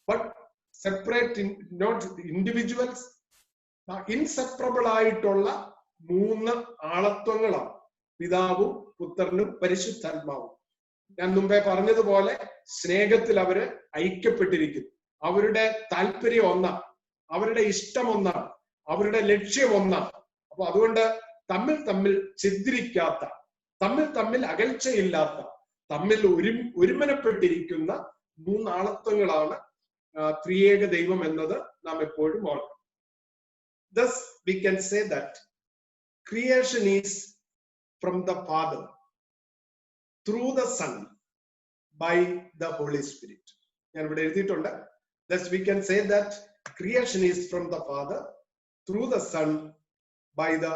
but separate not individuals. Inseparable ആയിട്ടുള്ള 3 ആളത്വങ്ങളാണ് പിതാവും പുത്രനും പരിശുദ്ധാത്മാവും. ഞാൻ മുമ്പേ പറഞ്ഞതുപോലെ സ്നേഹത്തിൽ അവര് ഐക്യപ്പെട്ടിരിക്കുന്നു. അവരുടെ താല്പര്യം ഒന്നാണ്, അവരുടെ ഇഷ്ടം ഒന്നാണ്, അവരുടെ ലക്ഷ്യം ഒന്നാണ്. അപ്പൊ അതുകൊണ്ട് തമ്മിൽ ഛിദ്രിക്കാത്ത, തമ്മിൽ അകൽച്ചയില്ലാത്ത, തമ്മിൽ ഒരുമനപ്പെട്ടിരിക്കുന്ന 3 ആളത്വങ്ങളാണ് ത്രിയേക ദൈവം എന്നത് നാം എപ്പോഴും ഓർക്കണം. Thus we can say that creation is from the Father through the Son by the Holy Spirit. ഞാൻ ഇവിടെ എഴുതിയിട്ടുണ്ട്. Thus we can say that creation is from the Father through the Son by the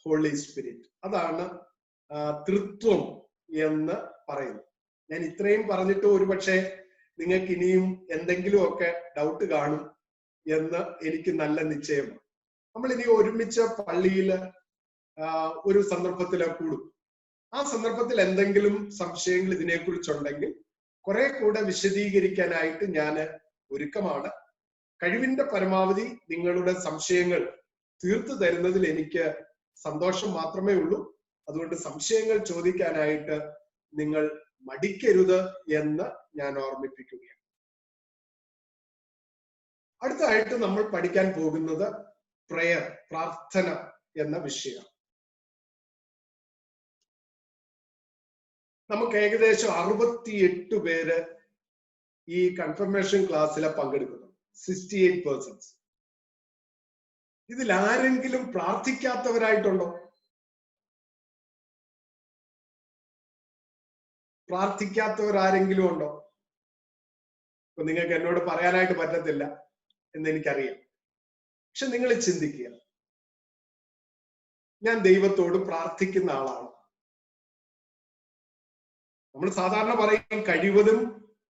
Holy Spirit. അതാണ് തൃത്വം എന്ന് പറയുന്നത്. ഞാൻ ഇത്രയും പറഞ്ഞിട്ട് ഒരുപക്ഷെ നിങ്ങൾക്ക് ഇനിയും എന്തെങ്കിലുമൊക്കെ ഡൗട്ട് കാണും എന്ന് എനിക്ക് നല്ല നിശ്ചയമാണ്. നമ്മൾ ഇനി ഒരുമിച്ച് പള്ളിയിൽ ഒരു സന്ദർഭത്തിൽ കൂടും. ആ സന്ദർഭത്തിൽ എന്തെങ്കിലും സംശയങ്ങൾ ഇതിനെക്കുറിച്ചുണ്ടെങ്കിൽ കുറെ കൂടെ വിശദീകരിക്കാനായിട്ട് ഞാൻ ഒരുക്കമാണ്. കഴിവിന്റെ പരമാവധി നിങ്ങളുടെ സംശയങ്ങൾ തീർത്തു തരുന്നതിൽ എനിക്ക് സന്തോഷം മാത്രമേ ഉള്ളൂ. അതുകൊണ്ട് സംശയങ്ങൾ ചോദിക്കാനായിട്ട് നിങ്ങൾ മടിക്കരുത് എന്ന് ഞാൻ ഓർമ്മിപ്പിക്കുകയാണ്. അടുത്തതായിട്ട് നമ്മൾ പഠിക്കാൻ പോകുന്നത് പ്രയർ, പ്രാർത്ഥന എന്ന വിഷയം. നമുക്ക് ഏകദേശം 68 പേര് ഈ കൺഫർമേഷൻ ക്ലാസ്സിൽ പങ്കെടുക്കുന്നു, 68%. ഇതിൽ ആരെങ്കിലും പ്രാർത്ഥിക്കാത്തവരായിട്ടുണ്ടോ? പ്രാർത്ഥിക്കാത്തവരാരെങ്കിലും ഉണ്ടോ? ഇപ്പൊ നിങ്ങൾക്ക് എന്നോട് പറയാനായിട്ട് പറ്റത്തില്ല എന്ന് എനിക്കറിയാം. പക്ഷെ നിങ്ങൾ ചിന്തിക്കുക, ഞാൻ ദൈവത്തോട് പ്രാർത്ഥിക്കുന്ന ആളാണ്. നമ്മൾ സാധാരണ പറയും കഴിവതും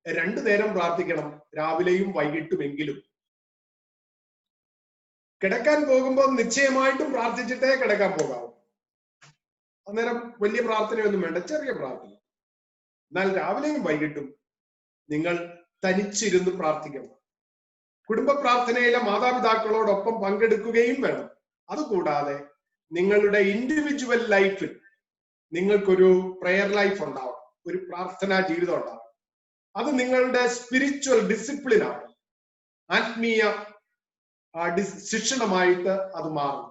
2 നേരം പ്രാർത്ഥിക്കണം, രാവിലെയും വൈകിട്ടുമെങ്കിലും. കിടക്കാൻ പോകുമ്പോൾ നിശ്ചയമായിട്ടും പ്രാർത്ഥിച്ചിട്ടേ കിടക്കാൻ പോകാവൂ. അന്നേരം വലിയ പ്രാർത്ഥനയൊന്നും വേണ്ട, ചെറിയ പ്രാർത്ഥന. എന്നാൽ രാവിലെയും വൈകിട്ടും നിങ്ങൾ തനിച്ചിരുന്ന് പ്രാർത്ഥിക്കണം. കുടുംബ പ്രാർത്ഥനയിലെ മാതാപിതാക്കളോടൊപ്പം പങ്കെടുക്കുകയും വേണം. അതുകൂടാതെ നിങ്ങളുടെ ഇൻഡിവിജ്വൽ ലൈഫിൽ നിങ്ങൾക്കൊരു പ്രയർ ലൈഫ് ഉണ്ടാവും, ഒരു പ്രാർത്ഥനാ ജീവിതം ഉണ്ടാവും. അത് നിങ്ങളുടെ സ്പിരിച്വൽ ഡിസിപ്ലിനാണ്, ആത്മീയ ശിക്ഷണമായിട്ട് അത് മാറും.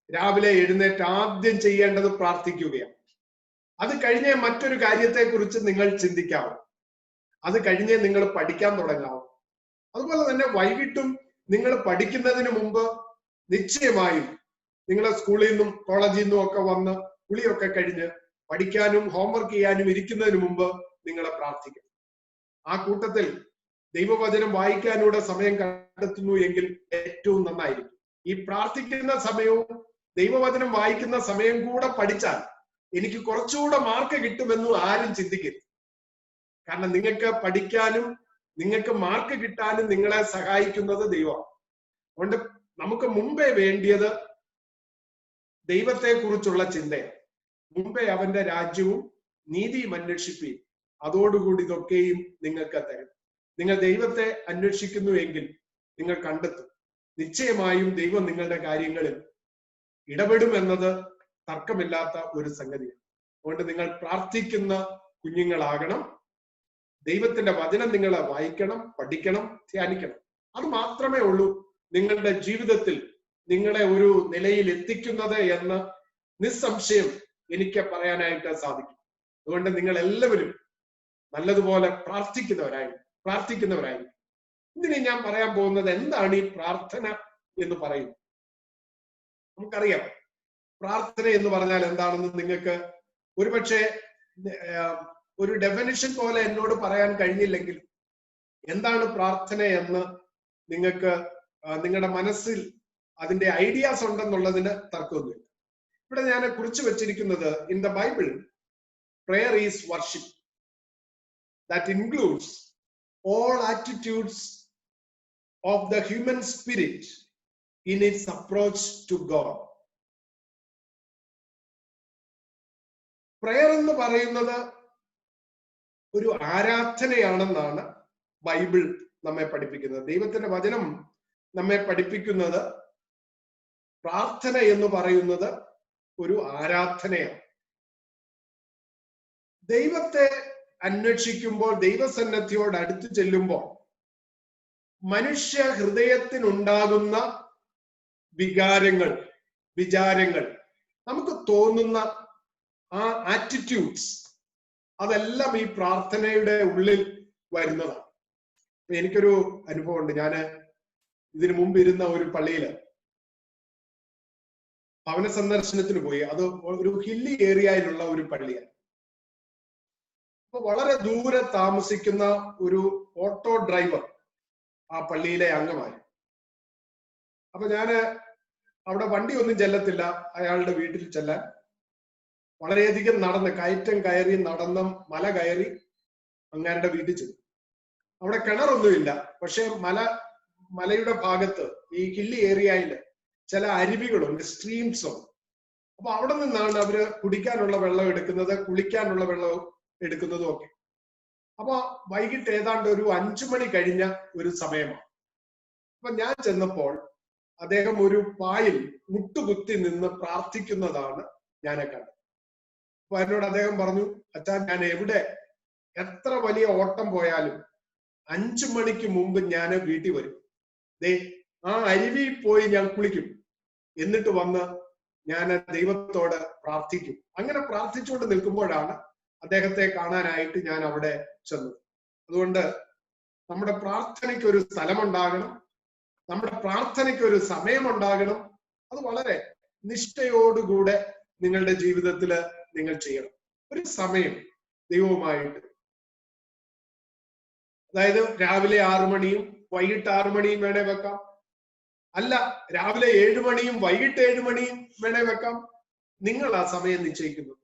രാവിലെ എഴുന്നേറ്റ് ആദ്യം ചെയ്യേണ്ടത് പ്രാർത്ഥിക്കുകയാണ്. അത് കഴിഞ്ഞേ മറ്റൊരു കാര്യത്തെക്കുറിച്ച് നിങ്ങൾ ചിന്തിക്കാവും. അത് കഴിഞ്ഞേ നിങ്ങൾ പഠിക്കാൻ തുടങ്ങാവും. അതുപോലെ തന്നെ വൈകിട്ടും നിങ്ങൾ പഠിക്കുന്നതിന് മുമ്പ് നിശ്ചയമായും നിങ്ങളെ സ്കൂളിൽ നിന്നും കോളേജിൽ നിന്നും ഒക്കെ വന്ന് കുളിയൊക്കെ കഴിഞ്ഞ് പഠിക്കാനും ഹോംവർക്ക് ചെയ്യാനും ഇരിക്കുന്നതിന് മുമ്പ് നിങ്ങൾ പ്രാർത്ഥിക്കണം. ആ കൂട്ടത്തിൽ ദൈവവചനം വായിക്കാനൂടെ സമയം കണ്ടെത്തുന്നു എങ്കിൽ ഏറ്റവും നന്നായിരിക്കും. ഈ പ്രാർത്ഥിക്കുന്ന സമയവും ദൈവവചനം വായിക്കുന്ന സമയം കൂടെ പഠിച്ചാൽ എനിക്ക് കുറച്ചുകൂടെ മാർക്ക് കിട്ടുമെന്നും ആരും ചിന്തിക്കരുത്. കാരണം നിങ്ങൾക്ക് പഠിക്കാനും നിങ്ങൾക്ക് മാർക്ക് കിട്ടാനും നിങ്ങളെ സഹായിക്കുന്നത് ദൈവമാണ്. അതുകൊണ്ട് നമുക്ക് മുമ്പേ വേണ്ടിയത് ദൈവത്തെ കുറിച്ചുള്ള ചിന്തയാണ്. മുമ്പേ അവന്റെ രാജ്യവും നീതിയും അന്വേഷിപ്പീൻ, അതോടുകൂടി ഇതൊക്കെയും നിങ്ങൾക്ക് തരും. നിങ്ങൾ ദൈവത്തെ അന്വേഷിക്കുന്നു എങ്കിൽ നിങ്ങൾ കണ്ടെത്തും. നിശ്ചയമായും ദൈവം നിങ്ങളുടെ കാര്യങ്ങളിൽ ഇടപെടുമെന്നത് തർക്കമില്ലാത്ത ഒരു സംഗതിയാണ്. അതുകൊണ്ട് നിങ്ങൾ പ്രാർത്ഥിക്കുന്ന കുഞ്ഞുങ്ങളാകണം. ദൈവത്തിന്റെ വചനം നിങ്ങൾ വായിക്കണം, പഠിക്കണം, ധ്യാനിക്കണം. അത് മാത്രമേ ഉള്ളൂ നിങ്ങളുടെ ജീവിതത്തിൽ നിങ്ങളെ ഒരു നിലയിൽ എത്തിക്കുന്നത് എന്ന് നിസ്സംശയം എനിക്ക് പറയാനായിട്ട് സാധിക്കും. അതുകൊണ്ട് നിങ്ങൾ എല്ലാവരും നല്ലതുപോലെ പ്രാർത്ഥിക്കുന്നവരായിരിക്കും. ഇതിന് ഞാൻ പറയാൻ പോകുന്നത് എന്താണ് ഈ പ്രാർത്ഥന എന്ന് പറയുന്നത്. നമുക്കറിയാം പ്രാർത്ഥന എന്ന് പറഞ്ഞാൽ എന്താണെന്ന് നിങ്ങൾക്ക് ഒരുപക്ഷെ ഒരു ഡെഫിനിഷൻ പോലെ എന്നോട് പറയാൻ കഴിഞ്ഞില്ലെങ്കിൽ എന്താണ് പ്രാർത്ഥന എന്ന് നിങ്ങൾക്ക് നിങ്ങളുടെ മനസ്സിൽ അതിന്റെ ഐഡിയാസ് ഉണ്ടെന്നുള്ളതിന് തർക്കമൊന്നുമില്ല. ഇവിടെ ഞാൻ കുറിച്ചു വെച്ചിരിക്കുന്നത്, in the Bible prayer is worship that includes all attitudes of the human spirit in its approach to God. Prayer എന്ന് പറയുന്നത് ഒരു ആരാധനയാണെന്നാണ് ബൈബിൾ നമ്മെ പഠിപ്പിക്കുന്നത്. ദൈവത്തിന്റെ വചനം നമ്മെ പഠിപ്പിക്കുന്നത് പ്രാർത്ഥന എന്ന് പറയുന്നത് ഒരു ആരാധനയാണ്. ദൈവത്തെ അന്വേഷിക്കുമ്പോൾ, ദൈവസന്നദ്ധിയോട് അടുത്തു ചെല്ലുമ്പോൾ മനുഷ്യ ഹൃദയത്തിനുണ്ടാകുന്ന വിചാരങ്ങൾ, നമുക്ക് തോന്നുന്ന ആ ആറ്റിറ്റ്യൂഡ്സ്, അതെല്ലാം ഈ പ്രാർത്ഥനയുടെ ഉള്ളിൽ വരുന്നതാണ്. എനിക്കൊരു അനുഭവമുണ്ട്. ഞാൻ ഇതിനു മുമ്പ് ഇരുന്ന ഒരു പള്ളിയില് ഭവന സന്ദർശനത്തിന് പോയി. അത് ഒരു ഹില്ലി ഏരിയയിലുള്ള ഒരു പള്ളിയാണ്. അപ്പൊ വളരെ ദൂരെ താമസിക്കുന്ന ഒരു ഓട്ടോ ഡ്രൈവർ ആ പള്ളിയിലെ അംഗമായി. അപ്പൊ ഞാന് അവിടെ വണ്ടി ഒന്നും ചെല്ലത്തില്ല, അയാളുടെ വീട്ടിൽ ചെല്ലാൻ വളരെയധികം നടന്ന് കയറ്റം കയറി നടന്ന് മല കയറി അങ്ങാരുടെ വീട്ടിൽ ചെന്നു. അവിടെ കിണറൊന്നുമില്ല, പക്ഷെ മലയുടെ ഭാഗത്ത് ഈ ഹില്ലി ഏരിയയില് ചില അരുവികളുണ്ട്, സ്ട്രീംസ് ഉണ്ട്. അപ്പൊ അവിടെ നിന്നാണ് അവര് കുടിക്കാനുള്ള വെള്ളം എടുക്കുന്നത്, കുളിക്കാനുള്ള വെള്ളം എടുക്കുന്നതും ഒക്കെ. അപ്പൊ വൈകിട്ട് ഏതാണ്ട് ഒരു 5 മണി കഴിഞ്ഞ ഒരു സമയമാണ്. അപ്പൊ ഞാൻ ചെന്നപ്പോൾ അദ്ദേഹം ഒരു പായിൽ മുട്ടുകുത്തി നിന്ന് പ്രാർത്ഥിക്കുന്നതാണ് ഞാൻ കണ്ടത്. അപ്പൊ എന്നോട് അദ്ദേഹം പറഞ്ഞു, അച്ഛാ, ഞാൻ എത്ര വലിയ ഓട്ടം പോയാലും 5 മണിക്ക് മുമ്പ് ഞാൻ വീട്ടിൽ വരും. ആ അരുവിയിൽ പോയി ഞാൻ കുളിക്കും, എന്നിട്ട് വന്ന് ഞാൻ ദൈവത്തോട് പ്രാർത്ഥിക്കും. അങ്ങനെ പ്രാർത്ഥിച്ചുകൊണ്ട് നിൽക്കുമ്പോഴാണ് അദ്ദേഹത്തെ കാണാനായിട്ട് ഞാൻ അവിടെ ചെന്നത്. അതുകൊണ്ട് നമ്മുടെ പ്രാർത്ഥനയ്ക്ക് ഒരു സ്ഥലമുണ്ടാകണം, നമ്മുടെ പ്രാർത്ഥനയ്ക്ക് ഒരു സമയമുണ്ടാകണം. അത് വളരെ നിഷ്ഠയോടുകൂടെ നിങ്ങളുടെ ജീവിതത്തിൽ നിങ്ങൾ ചെയ്യണം. ഒരു സമയം ദൈവവുമായിട്ട്, അതായത് രാവിലെ 6 മണിയും വൈകിട്ട് 6 മണിയും വേണേ വെക്കാം, അല്ല രാവിലെ 7 മണിയും വൈകിട്ട് 7 മണിയും വേണേ വെക്കാം. നിങ്ങൾ ആ സമയം നിശ്ചയിക്കുന്നത്,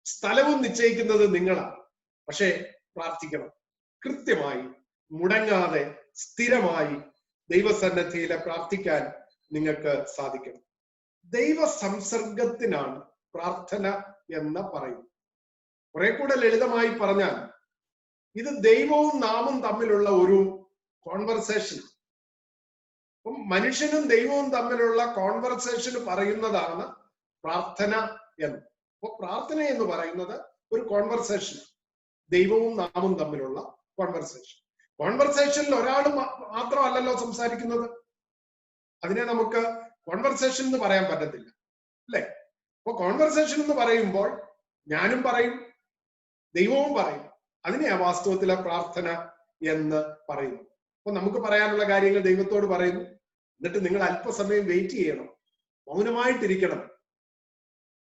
സ്ഥലവും നിശ്ചയിക്കുന്നത് നിങ്ങളാണ്. പക്ഷെ പ്രാർത്ഥിക്കണം, കൃത്യമായി മുടങ്ങാതെ സ്ഥിരമായി ദൈവസന്നിധിയിലെ പ്രാർത്ഥിക്കാൻ നിങ്ങൾക്ക് സാധിക്കണം. ദൈവ സംസർഗത്തിനാണ് പ്രാർത്ഥന എന്ന് പറയുന്നത്. കുറെ കൂടെ ലളിതമായി പറഞ്ഞാൽ ഇത് ദൈവവും നാമും തമ്മിലുള്ള ഒരു കോൺവെർസേഷൻ. അപ്പം മനുഷ്യനും ദൈവവും തമ്മിലുള്ള കോൺവെർസേഷൻ പറയുന്നതാണ് പ്രാർത്ഥന എന്ന്. അപ്പൊ പ്രാർത്ഥന എന്ന് പറയുന്നത് ഒരു കോൺവെർസേഷൻ, ദൈവവും നാമും തമ്മിലുള്ള കോൺവെർസേഷൻ. കോൺവെർസേഷനിൽ ഒരാൾ മാത്രമല്ലല്ലോ സംസാരിക്കുന്നത്. അതിനെ നമുക്ക് കോൺവെർസേഷൻ എന്ന് പറയാൻ പറ്റത്തില്ല, അല്ലെ? അപ്പൊ കോൺവെർസേഷൻ എന്ന് പറയുമ്പോൾ ഞാനും പറയും, ദൈവവും പറയും. അതിനെയാ വാസ്തവത്തിലെ പ്രാർത്ഥന എന്ന് പറയുന്നു. അപ്പൊ നമുക്ക് പറയാനുള്ള കാര്യങ്ങൾ ദൈവത്തോട് പറയുന്നു, എന്നിട്ട് നിങ്ങൾ അല്പസമയം വെയിറ്റ് ചെയ്യണം, മൗനമായിട്ടിരിക്കണം.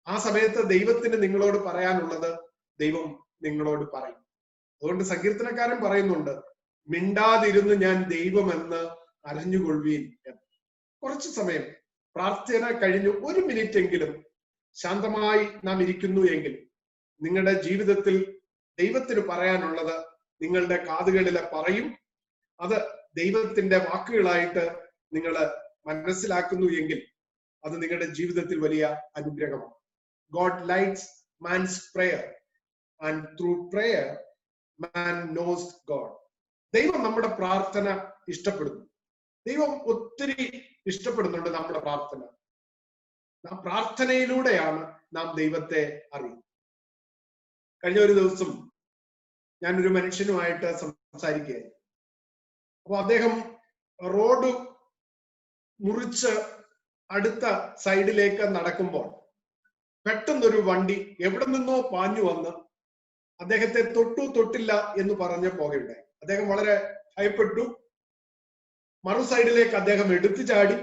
ആ സമയത്ത് ദൈവത്തിന് നിങ്ങളോട് പറയാനുള്ളത് ദൈവം നിങ്ങളോട് പറയും. അതുകൊണ്ട് സങ്കീർത്തനക്കാരൻ പറയുന്നുണ്ട്, മിണ്ടാതിരുന്ന് ഞാൻ ദൈവമെന്ന് അറിഞ്ഞുകൊള്ളുവീൻ എന്ന്. കുറച്ചു സമയം പ്രാർത്ഥന കഴിഞ്ഞു 1 മിനിറ്റ് എങ്കിലും ശാന്തമായി നാം ഇരിക്കുന്നു എങ്കിൽ നിങ്ങളുടെ ജീവിതത്തിൽ ദൈവത്തിന് പറയാനുള്ളത് നിങ്ങളുടെ കാതുകളിലെ പറയും. അത് ദൈവത്തിന്റെ വാക്കുകളായിട്ട് നിങ്ങൾ മനസ്സിലാക്കുന്നു എങ്കിൽ അത് നിങ്ങളുടെ ജീവിതത്തിൽ വലിയ അനുഗ്രഹമാണ്. God likes man's prayer and through prayer man knows God. ദൈവം നമ്മുടെ പ്രാർത്ഥന ഇഷ്ടപ്പെടുന്നു. ദൈവം ഒത്തിരി ഇഷ്ടപ്പെടുന്നുണ്ട് നമ്മുടെ പ്രാർത്ഥന. പ്രാർത്ഥനയിലൂടെയാണ് നാം ദൈവത്തെ അറിയുന്നത്. കഴിഞ്ഞ ഒരു ദിവസം ഞാനൊരു മനുഷ്യനുമായിട്ട് സംസാരിക്കുകയായിരുന്നു. അപ്പൊ അദ്ദേഹം റോഡ് മുറിച്ച് അടുത്ത സൈഡിലേക്ക് നടക്കുമ്പോൾ പെട്ടെന്നൊരു വണ്ടി എവിടെ നിന്നോ പാഞ്ഞു വന്ന് അദ്ദേഹത്തെ തൊട്ടില്ല എന്ന് പറഞ്ഞ് പോകയുണ്ടായി. അദ്ദേഹം വളരെ ഭയപ്പെട്ടു. മറു സൈഡിലേക്ക് അദ്ദേഹം എടുത്തു ചാടി.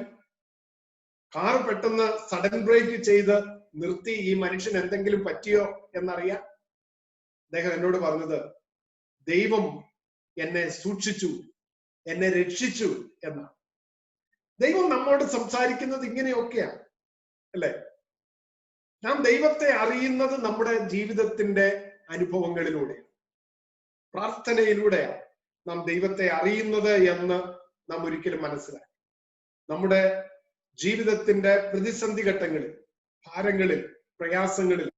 കാർ പെട്ടെന്ന് സഡൻ ബ്രേക്ക് ചെയ്ത് നിർത്തി. ഈ മനുഷ്യൻ എന്തെങ്കിലും പറ്റിയോ എന്നറിയാൻ അദ്ദേഹം എന്നോട് പറഞ്ഞത്, ദൈവം എന്നെ സൂക്ഷിച്ചു, എന്നെ രക്ഷിച്ചു എന്നാണ്. ദൈവം നമ്മോട് സംസാരിക്കുന്നത് ഇങ്ങനെയൊക്കെയാണ്, അല്ലെ? നാം ദൈവത്തെ അറിയുന്നത് നമ്മുടെ ജീവിതത്തിന്റെ അനുഭവങ്ങളിലൂടെ, പ്രാർത്ഥനയിലൂടെയാണ് നാം ദൈവത്തെ അറിയുന്നത് എന്ന് നാം ഒരിക്കലും മനസ്സിലാക്കി. നമ്മുടെ ജീവിതത്തിന്റെ പ്രതിസന്ധി ഘട്ടങ്ങളിൽ, ഭാരങ്ങളിൽ, പ്രയാസങ്ങളിൽ,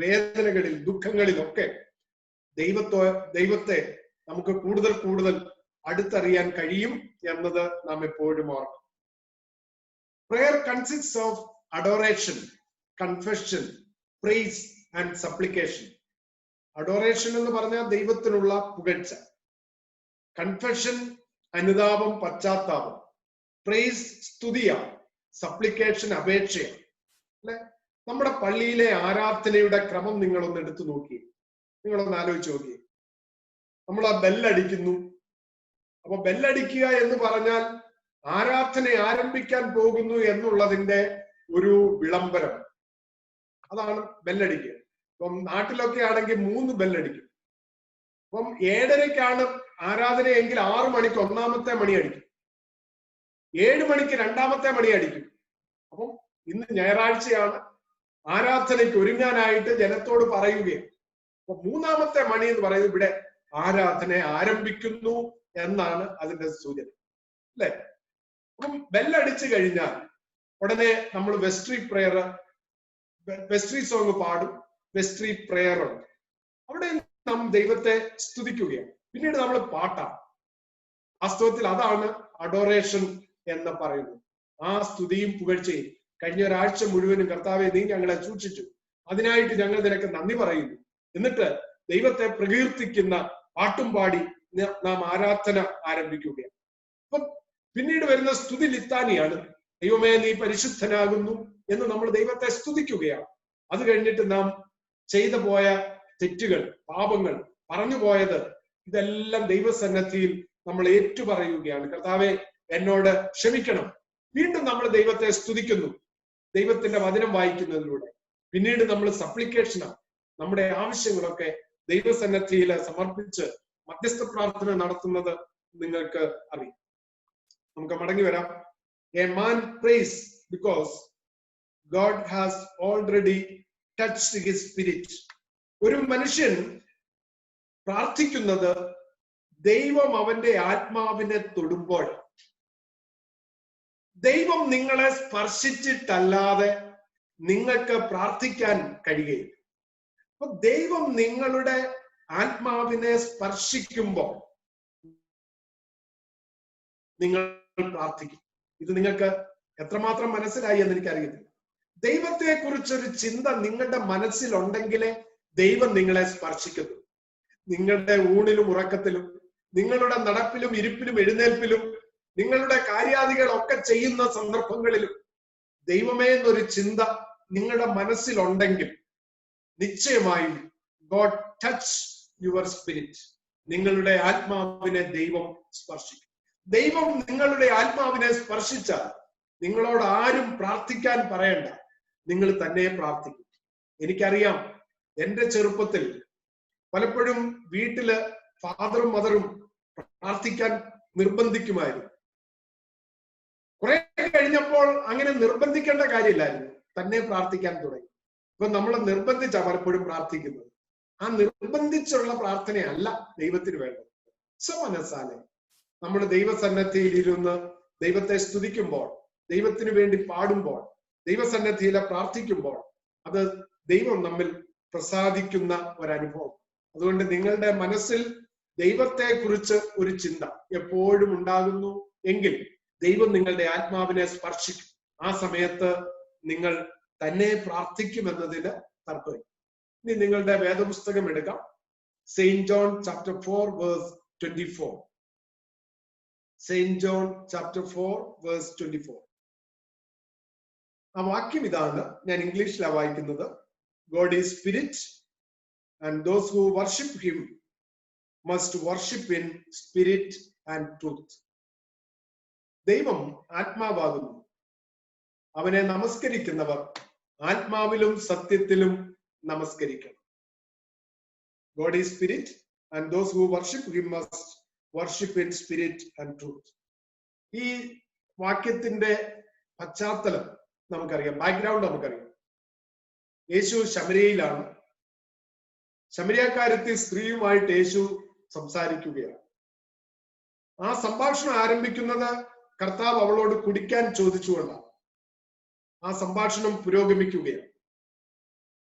വേദനകളിൽ, ദുഃഖങ്ങളിലൊക്കെ ദൈവത്തെ നമുക്ക് കൂടുതൽ അടുത്തറിയാൻ കഴിയും എന്നത് നാം എപ്പോഴും ഓർക്കണം. Prayer consists of adoration, confession, praise and supplication. Adoration എന്ന് പറഞ്ഞാൽ ദൈവത്തിനുള്ള പുകഴ്ച, കൺഫെഷൻ അനുതാപം, പശ്ചാത്താപം, പ്രൈസ് സ്തുതിയാണ്, സപ്ലിക്കേഷൻ അപേക്ഷയാണ്, അല്ലെ? നമ്മുടെ പള്ളിയിലെ ആരാധനയുടെ ക്രമം നിങ്ങളൊന്ന് എടുത്തു നോക്കി, നിങ്ങളൊന്ന് ആലോചിച്ച് നോക്കി. നമ്മൾ ആ ബെല്ലടിക്കുന്നു. അപ്പൊ ബെല്ലടിക്കുക എന്ന് പറഞ്ഞാൽ ആരാധന ആരംഭിക്കാൻ പോകുന്നു എന്നുള്ളതിന്റെ ഒരു വിളംബരം. അതാണ് ബെല്ലടിക്കുക. ഇപ്പം നാട്ടിലൊക്കെ ആണെങ്കിൽ 3 ബെല്ലടിക്കും. അപ്പം 7:30-ക്കാണ് ആരാധനയെങ്കിൽ 6 മണിക്ക് 1-ാമത്തെ മണി അടിക്കും, 7 മണിക്ക് 2-ാമത്തെ മണി അടിക്കും. അപ്പം ഇന്ന് ഞായറാഴ്ചയാണ്, ആരാധനയ്ക്ക് ഒരുങ്ങാനായിട്ട് ജനത്തോട് പറയുകയാണ്. അപ്പൊ 3-ാമത്തെ മണി എന്ന് പറയുന്നത് ഇവിടെ ആരാധന ആരംഭിക്കുന്നു എന്നാണ് അതിന്റെ സൂചന, അല്ലെ? അപ്പം ബെല്ലടിച്ചു കഴിഞ്ഞാൽ ഉടനെ നമ്മൾ വെസ്ട്രി സോങ് പാടും, വെസ്ട്രി പ്രെയർ ഉണ്ട്. അവിടെ നാം ദൈവത്തെ സ്തുതിക്കുകയാണ്. പിന്നീട് നമ്മൾ പാട്ടാണ്. വാസ്തവത്തിൽ അതാണ് അഡോറേഷൻ എന്ന് പറയുന്നത്. ആ സ്തുതിയും പുകഴ്ചയും. കഴിഞ്ഞ ഒരാഴ്ച മുഴുവനും കർത്താവെ നീ ഞങ്ങളെ സൂക്ഷിച്ചു, അതിനായിട്ട് ഞങ്ങൾ നിനക്ക് നന്ദി പറയുന്നു. എന്നിട്ട് ദൈവത്തെ പ്രകീർത്തിക്കുന്ന പാട്ടും പാടി നാം ആരാധന ആരംഭിക്കുകയാണ്. അപ്പൊ പിന്നീട് വരുന്ന സ്തുതി ലിത്താനിയാണ്. ദൈവമേ നീ പരിശുദ്ധനാകുന്നു എന്ന് നമ്മൾ ദൈവത്തെ സ്തുതിക്കുകയാണ്. അത് കഴിഞ്ഞിട്ട് നാം ചെയ്തു പോയ തെറ്റുകൾ, പാപങ്ങൾ, പറഞ്ഞു പോയത്, ഇതെല്ലാം ദൈവസന്നിധിയിൽ നമ്മൾ ഏറ്റുപറയുകയാണ്. കർത്താവെ എന്നോട് ക്ഷമിക്കണം. വീണ്ടും നമ്മൾ ദൈവത്തെ സ്തുതിക്കുന്നു ദൈവത്തിന്റെ വചനം വായിക്കുന്നതിലൂടെ. പിന്നീട് നമ്മൾ സപ്ലിക്കേഷനാണ്. നമ്മുടെ ആവശ്യങ്ങളൊക്കെ ദൈവസന്നിധിയിൽ സമർപ്പിച്ച് മധ്യസ്ഥ പ്രാർത്ഥന നടത്തുന്നത് നിങ്ങൾക്ക് അറിയാം. നമുക്ക് മടങ്ങി വരാം. A man praise because God has already touched his spirit. ഒരു മനുഷ്യൻ പ്രാർത്ഥിക്കുന്നത് ദൈവം അവന്റെ ആത്മാവിനെ തൊടുമ്പോൾ. ദൈവം നിങ്ങളെ സ്പർശിച്ചിട്ടല്ലാതെ നിങ്ങൾക്ക് പ്രാർത്ഥിക്കാൻ കഴിയുകയില്ല. അപ്പൊ ദൈവം നിങ്ങളുടെ ആത്മാവിനെ സ്പർശിക്കുമ്പോൾ നിങ്ങൾ പ്രാർത്ഥിക്കും. ഇത് നിങ്ങൾക്ക് എത്രമാത്രം മനസ്സിലായി എന്ന് എനിക്കറിയത്തില്ല. ദൈവത്തെ കുറിച്ചൊരു ചിന്ത നിങ്ങളുടെ മനസ്സിലുണ്ടെങ്കിലേ ദൈവം നിങ്ങളെ സ്പർശിക്കുന്നു. നിങ്ങളുടെ ഊണിലും ഉറക്കത്തിലും, നിങ്ങളുടെ നടപ്പിലും ഇരിപ്പിലും എഴുന്നേൽപ്പിലും, നിങ്ങളുടെ കാര്യാദികളൊക്കെ ചെയ്യുന്ന സന്ദർഭങ്ങളിലും ദൈവമേ എന്നൊരു ചിന്ത നിങ്ങളുടെ മനസ്സിലുണ്ടെങ്കിൽ നിശ്ചയമായും ഗോഡ് ടച്ച് യുവർ സ്പിരിറ്റ്. നിങ്ങളുടെ ആത്മാവിനെ ദൈവം സ്പർശിക്കും. ദൈവം നിങ്ങളുടെ ആത്മാവിനെ സ്പർശിച്ചാൽ നിങ്ങളോട് ആരും പ്രാർത്ഥിക്കാൻ പറയണ്ട, നിങ്ങൾ തന്നെ പ്രാർത്ഥിക്കും. എനിക്കറിയാം, എന്റെ ചെറുപ്പത്തിൽ പലപ്പോഴും വീട്ടില് ഫാദറും മദറും പ്രാർത്ഥിക്കാൻ നിർബന്ധിക്കുമായിരുന്നു. കുറെ കഴിഞ്ഞപ്പോൾ അങ്ങനെ നിർബന്ധിക്കേണ്ട കാര്യമില്ലായിരുന്നു, തന്നെ പ്രാർത്ഥിക്കാൻ തുടങ്ങി. ഇപ്പൊ നമ്മൾ നിർബന്ധിച്ചാ പലപ്പോഴും പ്രാർത്ഥിക്കുന്നത്. ആ നിർബന്ധിച്ചുള്ള പ്രാർത്ഥനയല്ല ദൈവത്തിന് വേണ്ടത്. സ്വമനസ്സാലെ നമ്മൾ ദൈവസന്നിധിയിൽ ഇരുന്ന് ദൈവത്തെ സ്തുതിക്കുമ്പോൾ, ദൈവത്തിന് വേണ്ടി പാടുമ്പോൾ, ദൈവസന്നിധിയിലെ പ്രാർത്ഥിക്കുമ്പോൾ അത് ദൈവം നമ്മിൽ പ്രസാദിക്കുന്ന ഒരനുഭവം. അതുകൊണ്ട് നിങ്ങളുടെ മനസ്സിൽ ദൈവത്തെ കുറിച്ച് ഒരു ചിന്ത എപ്പോഴും ഉണ്ടാകുന്നു എങ്കിൽ ദൈവം നിങ്ങളുടെ ആത്മാവിനെ സ്പർശിക്കും. ആ സമയത്ത് നിങ്ങൾ തന്നെ പ്രാർത്ഥിക്കുമെന്നതിന് തർക്കമില്ല. ഇനി നിങ്ങളുടെ വേദപുസ്തകം എടുക്കാം. Saint John chapter 4 verse 24. Saint John chapter 4 verse 24. ആ വാക്യം ഇതാണ്. ഞാൻ ഇംഗ്ലീഷിലാണ് വായിക്കുന്നത്. God is spirit and those who worship him must worship in spirit and truth. ദൈവം ആത്മാവാകുന്നു. അവനെ നമസ്കരിക്കുന്നവർ ആത്മാവിലും സത്യത്തിലും നമസ്കരിക്കണം. God is spirit and those who worship him must worship in spirit and truth. ഈ വാക്യത്തിന്റെ പശ്ചാത്തലം നമുക്കറിയാം, ബാക്ക്ഗ്രൗണ്ട് നമുക്കറിയാം. യേശു ശമര്യയിലാണ്. ശമര്യക്കാരത്തി സ്ത്രീയുമായിട്ട് യേശു സംസാരിക്കുകയാണ്. ആ സംഭാഷണം ആരംഭിക്കുന്നത് കർത്താവ് അവളോട് കുടിക്കാൻ ചോദിച്ചുകൊണ്ടാണ്. ആ സംഭാഷണം പുരോഗമിക്കുകയാണ്.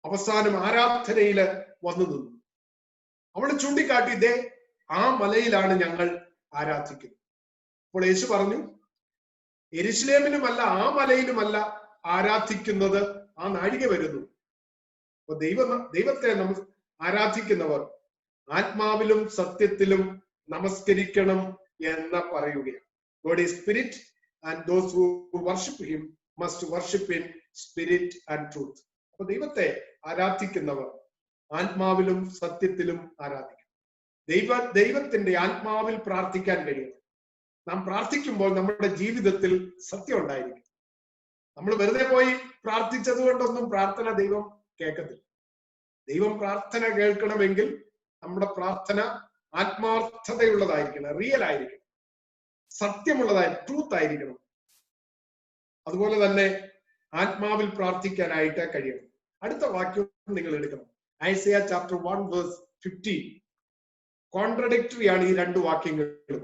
അവസാനം ആരാധനയില് വന്നു നിന്നു. അവൾ ചൂണ്ടിക്കാട്ടി, ഇതേ ആ മലയിലാണ് ഞങ്ങൾ ആരാധിക്കുന്നത്. അപ്പോൾ യേശു പറഞ്ഞു, യെരുശലേമിലുമല്ല ആ മലയിലുമല്ല ആരാധിക്കുന്നത്, ആ നാഴിക വരുന്നു. അപ്പൊ ദൈവത്തെ ആരാധിക്കുന്നവർ ആത്മാവിലും സത്യത്തിലും നമസ്കരിക്കണം എന്ന് പറയുകയാണ്. God is spirit and those who worship him must worship in spirit and truth. അപ്പൊ ദൈവത്തെ ആരാധിക്കുന്നവർ ആത്മാവിലും സത്യത്തിലും ആരാധിക്കണം. ദൈവത്തിന്റെ ആത്മാവിൽ പ്രാർത്ഥിക്കാൻ കഴിയും. നാം പ്രാർത്ഥിക്കുമ്പോൾ നമ്മുടെ ജീവിതത്തിൽ സത്യം ഉണ്ടായിരിക്കും. നമ്മൾ വെറുതെ പോയി പ്രാർത്ഥിച്ചത് കൊണ്ടൊന്നും പ്രാർത്ഥന ദൈവം കേൾക്കത്തില്ല. ദൈവം പ്രാർത്ഥന കേൾക്കണമെങ്കിൽ നമ്മുടെ പ്രാർത്ഥന ആത്മാർത്ഥതയുള്ളതായിരിക്കണം, റിയൽ ആയിരിക്കണം, സത്യമുള്ളതായി, ട്രൂത്ത് ആയിരിക്കണം. അതുപോലെ തന്നെ ആത്മാവിൽ പ്രാർത്ഥിക്കാനായിട്ട് കഴിയണം. അടുത്ത വാക്യം നിങ്ങൾ എടുക്കണം. Isaiah chapter 1 verse 15. കോൺട്രഡിക്ടറി ആണ് ഈ രണ്ട് വാക്യങ്ങളും,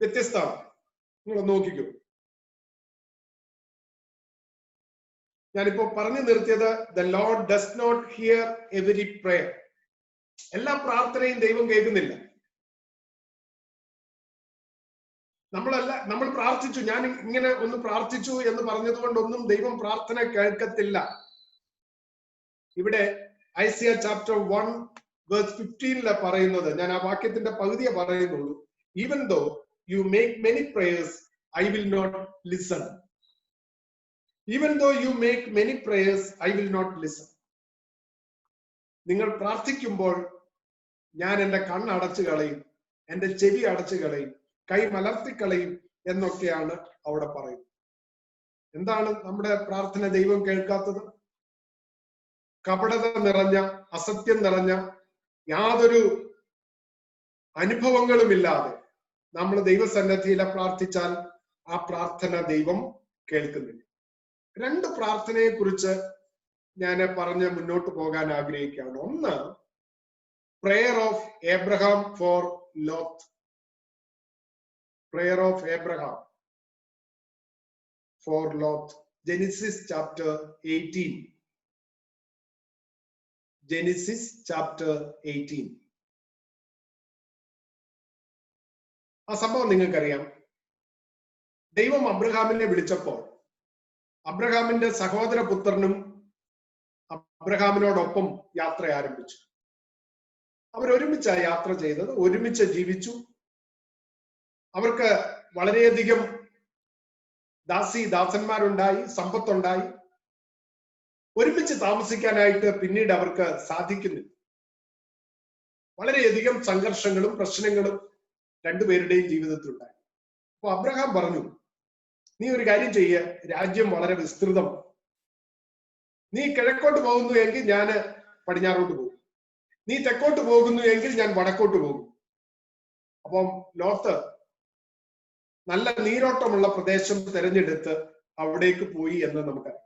വ്യത്യസ്തമാണ്. നിങ്ങൾ നോക്കിക്കോ. ഞാനിപ്പോ പറഞ്ഞു നിർത്തിയത്, the Lord does not hear every prayer. എല്ലാ പ്രാർത്ഥനയും ദൈവം കേൾക്കുന്നില്ല. നമ്മൾ പ്രാർത്ഥിച്ചു, ഞാൻ ഇങ്ങനെ ഒന്ന് പ്രാർത്ഥിച്ചു എന്ന് പറഞ്ഞതുകൊണ്ടൊന്നും ദൈവം പ്രാർത്ഥന കേൾക്കത്തില്ല. ഇവിടെ ഐസിയ ചാപ്റ്റർ 1 വേഴ്സ് 15 പറയുന്നത്, ഞാൻ ആ വാക്യത്തിന്റെ പകുതിയെ പറയുന്നുള്ളൂ. Even though you make many prayers I will not listen. Even though you make many prayers I will not listen. നിങ്ങൾ പ്രാർത്ഥിക്കുമ്പോൾ ഞാൻ എന്റെ കണ്ണടച്ചു കളയും, എന്റെ ചെവി അടച്ചു കളയും, കൈ മലർത്തിക്കളയും എന്നൊക്കെയാണ് അവിടെ പറയുന്നത്. എന്താണ് നമ്മുടെ പ്രാർത്ഥന ദൈവം കേൾക്കാത്തത്? കപടത നിറഞ്ഞ, അസത്യം നിറഞ്ഞ, യാതൊരു അനുഭവങ്ങളുമില്ലാതെ നമ്മൾ ദൈവസന്നിധിയിലെ പ്രാർത്ഥിച്ചാൽ ആ പ്രാർത്ഥന ദൈവം കേൾക്കുന്നില്ല. 2 പ്രാർത്ഥനയെ കുറിച്ച് ഞാൻ പറഞ്ഞ് മുന്നോട്ട് പോകാൻ ആഗ്രഹിക്കുകയാണ്. ഒന്ന്, prayer of Abraham for Lot. Prayer of Abraham for Lot. Genesis chapter 18. Genesis chapter 18. ആ സംഭവം നിങ്ങൾക്കറിയാം. ദൈവം അബ്രഹാമിനെ വിളിച്ചപ്പോൾ അബ്രഹാമിന്റെ സഹോദര പുത്രനും അബ്രഹാമിനോടൊപ്പം യാത്ര ആരംഭിച്ചു. അവരൊരുമിച്ചാണ് യാത്ര ചെയ്തത്, ഒരുമിച്ച് ജീവിച്ചു. അവർക്ക് വളരെയധികം ദാസന്മാരുണ്ടായി, സമ്പത്തുണ്ടായി. ഒരുമിച്ച് താമസിക്കാനായിട്ട് പിന്നീട് അവർക്ക് സാധിക്കുന്നില്ല. വളരെയധികം സംഘർഷങ്ങളും പ്രശ്നങ്ങളും രണ്ടുപേരുടെയും ജീവിതത്തിലുണ്ടായി. അപ്പൊ അബ്രഹാം പറഞ്ഞു, നീ ഒരു കാര്യം ചെയ്യ, രാജ്യം വളരെ വിസ്തൃതം, നീ കിഴക്കോട്ട് പോകുന്നു എങ്കിൽ ഞാൻ പടിഞ്ഞാറോട്ട് പോകും, നീ തെക്കോട്ട് പോകുന്നു എങ്കിൽ ഞാൻ വടക്കോട്ട് പോകും. അപ്പം ലോത്ത് നല്ല നീരോട്ടമുള്ള പ്രദേശം തിരഞ്ഞെടുത്ത് അവിടേക്ക് പോയി എന്ന് നമുക്കറിയാം.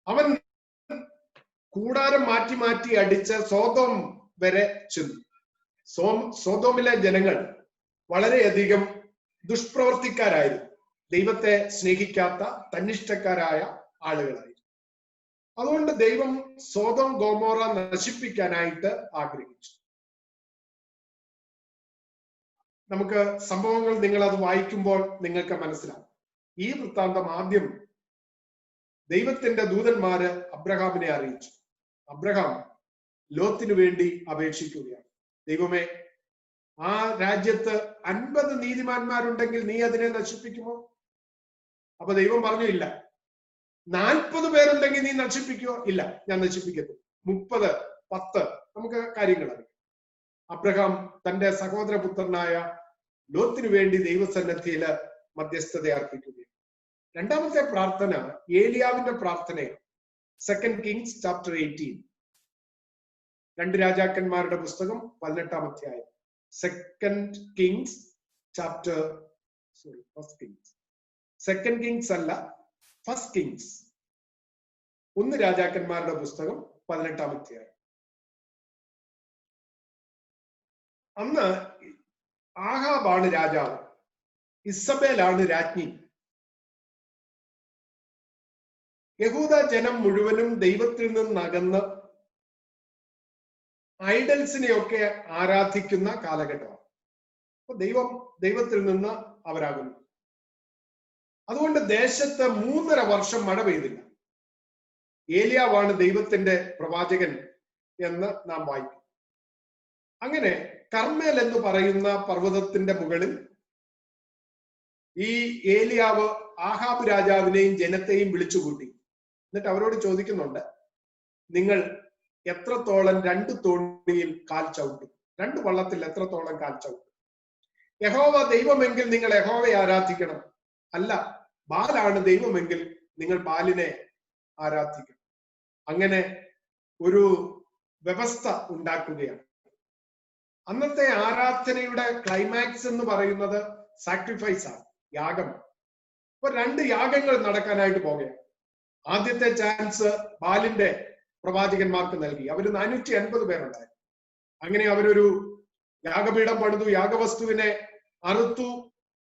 അവൻ കൂടാരം മാറ്റി മാറ്റി അടിച്ച് സോതോം വരെ ചെന്നു. സോതോമിലെ ജനങ്ങൾ വളരെയധികം ദുഷ്പ്രവർത്തിക്കാരായിരുന്നു, ദൈവത്തെ സ്നേഹിക്കാത്ത തന്നിഷ്ടക്കാരായ ആളുകളായിരുന്നു. അതുകൊണ്ട് ദൈവം സോതോം ഗോമോറ നശിപ്പിക്കാനായിട്ട് ആഗ്രഹിച്ചു. നമുക്ക് സംഭവങ്ങൾ നിങ്ങൾ അത് വായിക്കുമ്പോൾ നിങ്ങൾക്ക് മനസ്സിലാവും. ഈ വൃത്താന്തം ആദ്യം ദൈവത്തിന്റെ ദൂതന്മാര് അബ്രഹാമിനെ അറിയിച്ചു. അബ്രഹാം ലോത്തിനു വേണ്ടി അപേക്ഷിക്കുകയാണ്. ദൈവമേ, ആ രാജ്യത്ത് 50 നീതിമാന്മാരുണ്ടെങ്കിൽ നീ അതിനെ നശിപ്പിക്കുമോ? അപ്പൊ ദൈവം പറഞ്ഞു, ഇല്ല. 40 പേരുണ്ടെങ്കിൽ നീ നശിപ്പിക്കുമോ? ഇല്ല, ഞാൻ നശിപ്പിക്കത്തില്ല. 30, 10 നമുക്ക് കാര്യങ്ങൾ അറിയാം. അബ്രഹാം തന്റെ സഹോദരപുത്രനായ ലോത്തിനു വേണ്ടി ദൈവസന്നിധിയില് മധ്യസ്ഥത അർപ്പിക്കുകയാണ്. രണ്ടാമത്തെ പ്രാർത്ഥന ഏലിയാവിന്റെ പ്രാർത്ഥനയാണ്. 2 Kings chapter 18. 2 രാജാക്കന്മാരുടെ പുസ്തകം 18-ാം അധ്യായം. 2 Kings chapter 1 Kings. 2 Kings അല്ല, 1 Kings. 1 രാജാക്കന്മാരുടെ പുസ്തകം 18-ാം അധ്യായം. അന്ന് ആഹാബാണ് രാജാവ്, ഇസബേലാണ് രാജ്ഞി. യഹൂദ ജനം മുഴുവനും ദൈവത്തിൽ നിന്നകന്ന് ഐഡൽസിനെയൊക്കെ ആരാധിക്കുന്ന കാലഘട്ടമാണ്. അപ്പൊ ദൈവത്തിൽ നിന്ന് അവരാകുന്നു. അതുകൊണ്ട് ദേശത്ത് 3.5 വർഷം മഴ പെയ്തില്ല. ഏലിയാവാണ് ദൈവത്തിന്റെ പ്രവാചകൻ എന്ന് നാം വായിക്കും. അങ്ങനെ കർമ്മേൽ എന്ന് പറയുന്ന പർവ്വതത്തിന്റെ മുകളിൽ ഈ ഏലിയാവ് ആഹാബ് രാജാവിനെയും ജനത്തെയും വിളിച്ചുകൂട്ടി. എന്നിട്ട് അവരോട് ചോദിക്കുന്നുണ്ട്, നിങ്ങൾ എത്രത്തോളം 2 തോണിയിൽ കാൽ ചവിട്ടും? 2 വള്ളത്തിൽ എത്രത്തോളം കാൽ ചവിട്ടും? യഹോവ ദൈവമെങ്കിൽ നിങ്ങൾ യഹോവയെ ആരാധിക്കണം, അല്ല ബാലാണ് ദൈവമെങ്കിൽ നിങ്ങൾ ബാലിനെ ആരാധിക്കണം. അങ്ങനെ ഒരു വ്യവസ്ഥ ഉണ്ടാക്കുകയാണ്. അന്നത്തെ ആരാധനയുടെ ക്ലൈമാക്സ് എന്ന് പറയുന്നത് സാക്രിഫൈസ് ആണ്, യാഗം. അപ്പൊ 2 യാഗങ്ങൾ നടക്കാനായിട്ട് പോകുകയാണ്. ആദ്യത്തെ ചാൻസ് ബാലിന്റെ പ്രവാചകന്മാർക്ക് നൽകി. അവര് 450 പേരുണ്ടായിരുന്നു. അങ്ങനെ അവരൊരു യാഗപീഠം പണിതു, യാഗവസ്തുവിനെ അറുത്തു.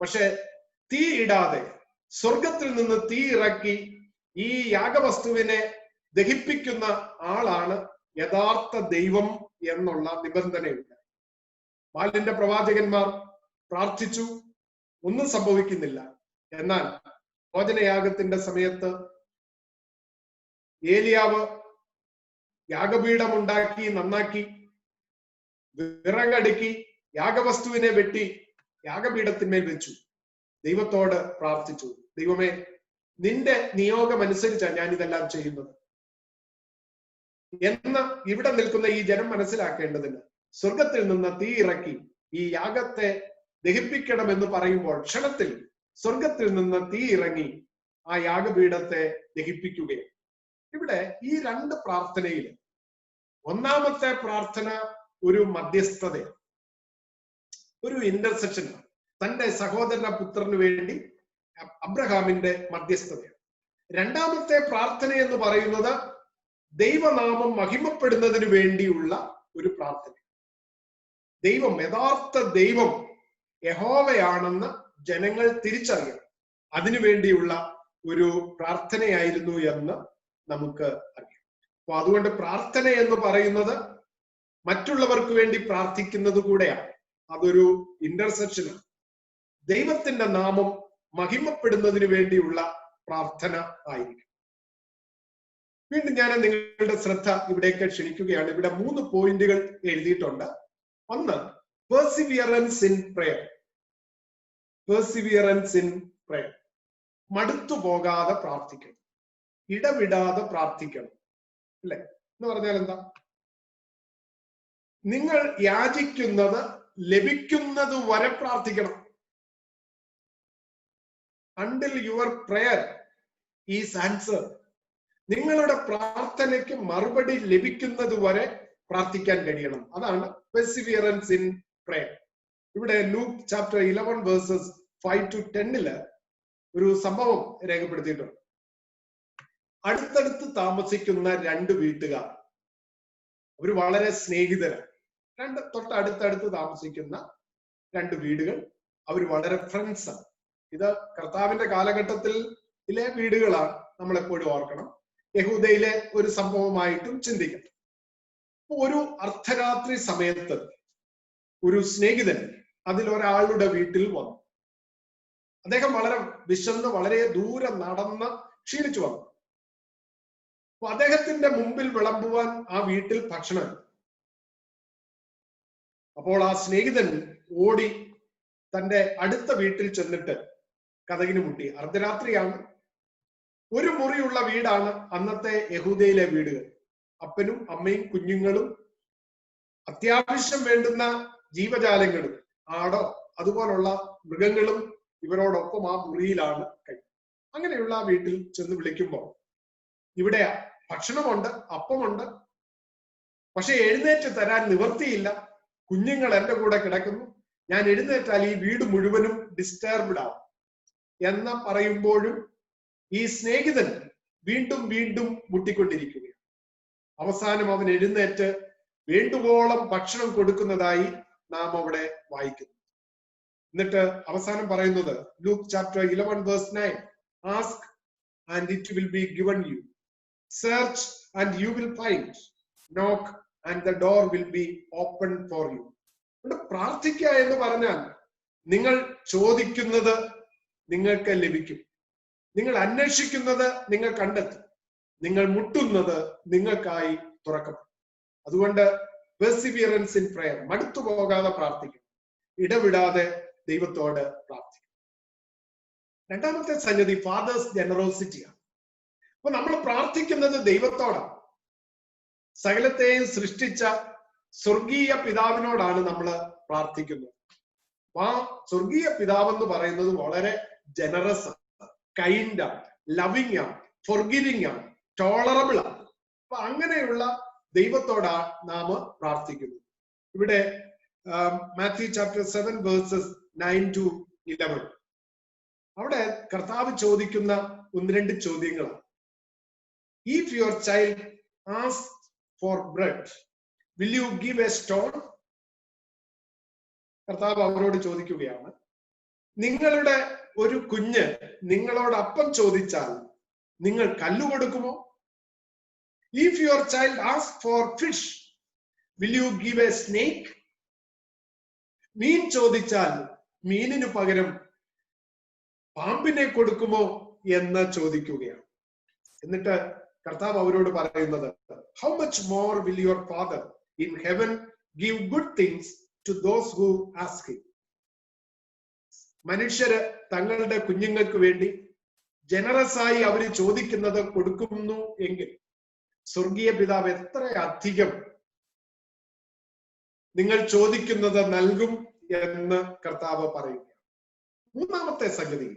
പക്ഷെ തീ ഇടാതെ സ്വർഗത്തിൽ നിന്ന് തീ ഇറക്കി ഈ യാഗവസ്തുവിനെ ദഹിപ്പിക്കുന്ന ആളാണ് യഥാർത്ഥ ദൈവം എന്നുള്ള നിബന്ധനയുണ്ട്. ബാലിന്റെ പ്രവാചകന്മാർ പ്രാർത്ഥിച്ചു, ഒന്നും സംഭവിക്കുന്നില്ല. എന്നാൽ ഭോജനയാഗത്തിന്റെ സമയത്ത് ഏലിയാവ് യാഗപീഠം ഉണ്ടാക്കി, നന്നാക്കി, വിറകടുക്കി, യാഗവസ്തുവിനെ വെട്ടി യാഗപീഠത്തിന്മേൽ വെച്ചു. ദൈവത്തോട് പ്രാർത്ഥിച്ചു, ദൈവമേ, നിന്റെ നിയോഗം അനുസരിച്ചാണ് ഞാൻ ഇതെല്ലാം ചെയ്യുന്നത് എന്ന് ഇവിടെ നിൽക്കുന്ന ഈ ജനം മനസ്സിലാക്കേണ്ടതിന് സ്വർഗത്തിൽ നിന്ന് തീ ഇറക്കി ഈ യാഗത്തെ ദഹിപ്പിക്കണമെന്ന് പറയുമ്പോൾ ക്ഷണത്തിൽ സ്വർഗത്തിൽ നിന്ന് തീ ഇറങ്ങി ആ യാഗപീഠത്തെ ദഹിപ്പിക്കുകയാണ്. ഇവിടെ ഈ രണ്ട് പ്രാർത്ഥനയിൽ ഒന്നാമത്തെ പ്രാർത്ഥന ഒരു മധ്യസ്ഥതയാണ്, ഒരു ഇന്റർസെക്ഷനാണ്. തന്റെ സഹോദര പുത്രന് വേണ്ടി അബ്രഹാമിന്റെ മധ്യസ്ഥതയാണ്. രണ്ടാമത്തെ പ്രാർത്ഥന എന്ന് പറയുന്നത് ദൈവനാമം മഹിമപ്പെടുന്നതിന് വേണ്ടിയുള്ള ഒരു പ്രാർത്ഥന. ദൈവം, യഥാർത്ഥ ദൈവം യഹോവയാണെന്ന് ജനങ്ങൾ തിരിച്ചറിയണം, അതിനുവേണ്ടിയുള്ള ഒരു പ്രാർത്ഥനയായിരുന്നു എന്ന് നമുക്ക് അറിയാം. അപ്പൊ അതുകൊണ്ട് പ്രാർത്ഥന എന്ന് പറയുന്നത് മറ്റുള്ളവർക്ക് വേണ്ടി പ്രാർത്ഥിക്കുന്നത് കൂടെയാണ്. അതൊരു ഇന്റർസെക്ഷനാണ്. ദൈവത്തിന്റെ നാമം മഹിമപ്പെടുന്നതിന് വേണ്ടിയുള്ള പ്രാർത്ഥന ആയിരിക്കും. വീണ്ടും ഞാൻ നിങ്ങളുടെ ശ്രദ്ധ ഇവിടേക്ക് ക്ഷണിക്കുകയാണ്. ഇവിടെ 3 പോയിന്റുകൾ എഴുതിയിട്ടുണ്ട്. ഒന്ന്, perseverance in prayer. Perseverance in prayer, മടുത്തു പോകാതെ പ്രാർത്ഥിക്കണം, ഇടവിടാതെ പ്രാർത്ഥിക്കണം, അല്ലെ? എന്ന് പറഞ്ഞാൽ എന്താ? നിങ്ങൾ യാചിക്കുന്നത് ലഭിക്കുന്നത് വരെ പ്രാർത്ഥിക്കണം. until your prayer is answered. നിങ്ങളുടെ പ്രാർത്ഥനയ്ക്ക് മറുപടി ലഭിക്കുന്നത് വരെ പ്രാർത്ഥിക്കാൻ കഴിയണം. അതാണ് പെർസിവിയറൻസ് ഇൻ പ്രയർ. ഇവിടെ ലൂക്ക് ചാപ്റ്റർ 11 വേഴ്സസ് 5 to 10 ഒരു സംഭവം രേഖപ്പെടുത്തിയിട്ടുണ്ട്. അടുത്തടുത്ത് താമസിക്കുന്ന 2 വീട്ടുകാർ, അവർ വളരെ സ്നേഹിതരാണ്. തൊട്ടടുത്തടുത്ത് താമസിക്കുന്ന 2 വീടുകൾ, അവർ വളരെ ഫ്രണ്ട്സാണ്. ഇത് കർത്താവിന്റെ കാലഘട്ടത്തിലെ വീടുകളാണ്, നമ്മൾ എപ്പോഴും ഓർക്കണം. യഹൂദയിലെ ഒരു സംഭവമായിട്ടും ചിന്തിക്കണം. ഒരു അർദ്ധരാത്രി സമയത്ത് ഒരു സ്നേഹിതൻ അതിലൊരാളുടെ വീട്ടിൽ വന്നു. അദ്ദേഹം വളരെ വിശന്ന് വളരെ ദൂരെ നടന്ന് ക്ഷീണിച്ചു വന്നു. അപ്പൊ അദ്ദേഹത്തിന്റെ മുമ്പിൽ വിളമ്പുവാൻ ആ വീട്ടിൽ ഭക്ഷണം. അപ്പോൾ ആ സ്നേഹിതൻ ഓടി തന്റെ അടുത്ത വീട്ടിൽ ചെന്നിട്ട് കതകിന് മുട്ടി. അർദ്ധരാത്രിയാണ്. ഒരു മുറിയുള്ള വീടാണ് അന്നത്തെ യഹൂദയിലെ വീടുകൾ. അപ്പനും അമ്മയും കുഞ്ഞുങ്ങളും അത്യാവശ്യം വേണ്ടുന്ന ജീവജാലങ്ങളും ആടോ അതുപോലുള്ള മൃഗങ്ങളും ഇവരോടൊപ്പം ആ മുറിയിലാണ് കഴിയുന്നത്. അങ്ങനെയുള്ള ആ വീട്ടിൽ ചെന്ന് വിളിക്കുമ്പോൾ ഇവിടെ ഭക്ഷണമുണ്ട്, അപ്പമുണ്ട്, പക്ഷെ എഴുന്നേറ്റ് തരാൻ നിവർത്തിയില്ല. കുഞ്ഞുങ്ങൾ എന്റെ കൂടെ കിടക്കുന്നു, ഞാൻ എഴുന്നേറ്റാൽ ഈ വീട് മുഴുവനും ഡിസ്റ്റർബ്ഡ് ആവും എന്ന് പറയുമ്പോഴും ഈ സ്നേഹിതൻ വീണ്ടും വീണ്ടും മുട്ടിക്കൊണ്ടിരിക്കുകയാണ്. അവസാനം അവൻ എഴുന്നേറ്റ് വേണ്ടുവോളം ഭക്ഷണം കൊടുക്കുന്നതായി നാം അവിടെ വായിക്കുന്നു. എന്നിട്ട് അവസാനം പറയുന്നത് Luke chapter 11 verse 9, ask and it will be given you, search and you will find, knock and the door will be open for you. പ്രാർത്ഥിക്കുക എന്ന് പറഞ്ഞാൽ നിങ്ങൾ ചോദിക്കുന്നത് നിങ്ങൾക്ക് ലഭിക്കും, നിങ്ങൾ അന്വേഷിക്കുന്നത് നിങ്ങൾ കണ്ടെത്തും, നിങ്ങൾ മുട്ടുന്നത് നിങ്ങൾക്കായി തുറക്കപ്പെടും. അതുകൊണ്ട് പെർസിവിയറൻസ് ഇൻ പ്രയർ, മടുത്തു പോകാതെ പ്രാർത്ഥിക്കും, ഇടവിടാതെ ദൈവത്തോട് പ്രാർത്ഥിക്കും. രണ്ടാമത്തെ സംഗതി ഫാദേഴ്സ് ജനറോസിറ്റിയാണ്. അപ്പൊ നമ്മൾ പ്രാർത്ഥിക്കുന്നത് ദൈവത്തോടാണ്. സകലത്തെയും സൃഷ്ടിച്ച സ്വർഗീയ പിതാവിനോടാണ് നമ്മൾ പ്രാർത്ഥിക്കുന്നത്. ആ സ്വർഗീയ പിതാവ് എന്ന് പറയുന്നത് വളരെ ജനറസ് ആണ്, കൈൻഡ് ആണ്, ലവിങ് ആണ്, ഫോർഗിവിങ് ആണ്, ടോളറബിൾ ആണ്. അപ്പൊ അങ്ങനെയുള്ള ദൈവത്തോടാണ് നാം പ്രാർത്ഥിക്കുന്നത്. ഇവിടെ മാത്യു ചാപ്റ്റർ 7 വേഴ്സസ് 9 to 11 അവിടെ കർത്താവ് ചോദിക്കുന്ന 1-2 ചോദ്യങ്ങളാണ്. If your child asks for bread, will you give a stone? കർത്താവ് അവരോട് ചോദിക്കുകയാണ്, നിങ്ങളുടെ ഒരു കുഞ്ഞ് നിങ്ങളോട് അപ്പം ചോദിച്ചാൽ നിങ്ങൾ കല്ല് കൊടുക്കുമോ? If your child asks for fish, will you give a snake? മീൻ ചോദിച്ചാൽ മീനിന് പകരം പാമ്പിനെ കൊടുക്കുമോ എന്ന് ചോദിക്കുകയാണ്. എന്നിട്ട് കർത്താവ് അവരോട് പറയുന്നത്, how much more will your father in heaven give good things to those who ask him? മനുഷ്യര് തങ്ങളുടെ കുഞ്ഞുങ്ങൾക്ക് വേണ്ടി ജനറസ് ആയി അവര് ചോദിക്കുന്നത് കൊടുക്കുന്നു എങ്കിൽ സ്വർഗീയ പിതാവ് എത്ര അധികം നിങ്ങൾ ചോദിക്കുന്നത് നൽകും എന്ന് കർത്താവ് പറയുക. മൂന്നാമത്തെ സംഗതി,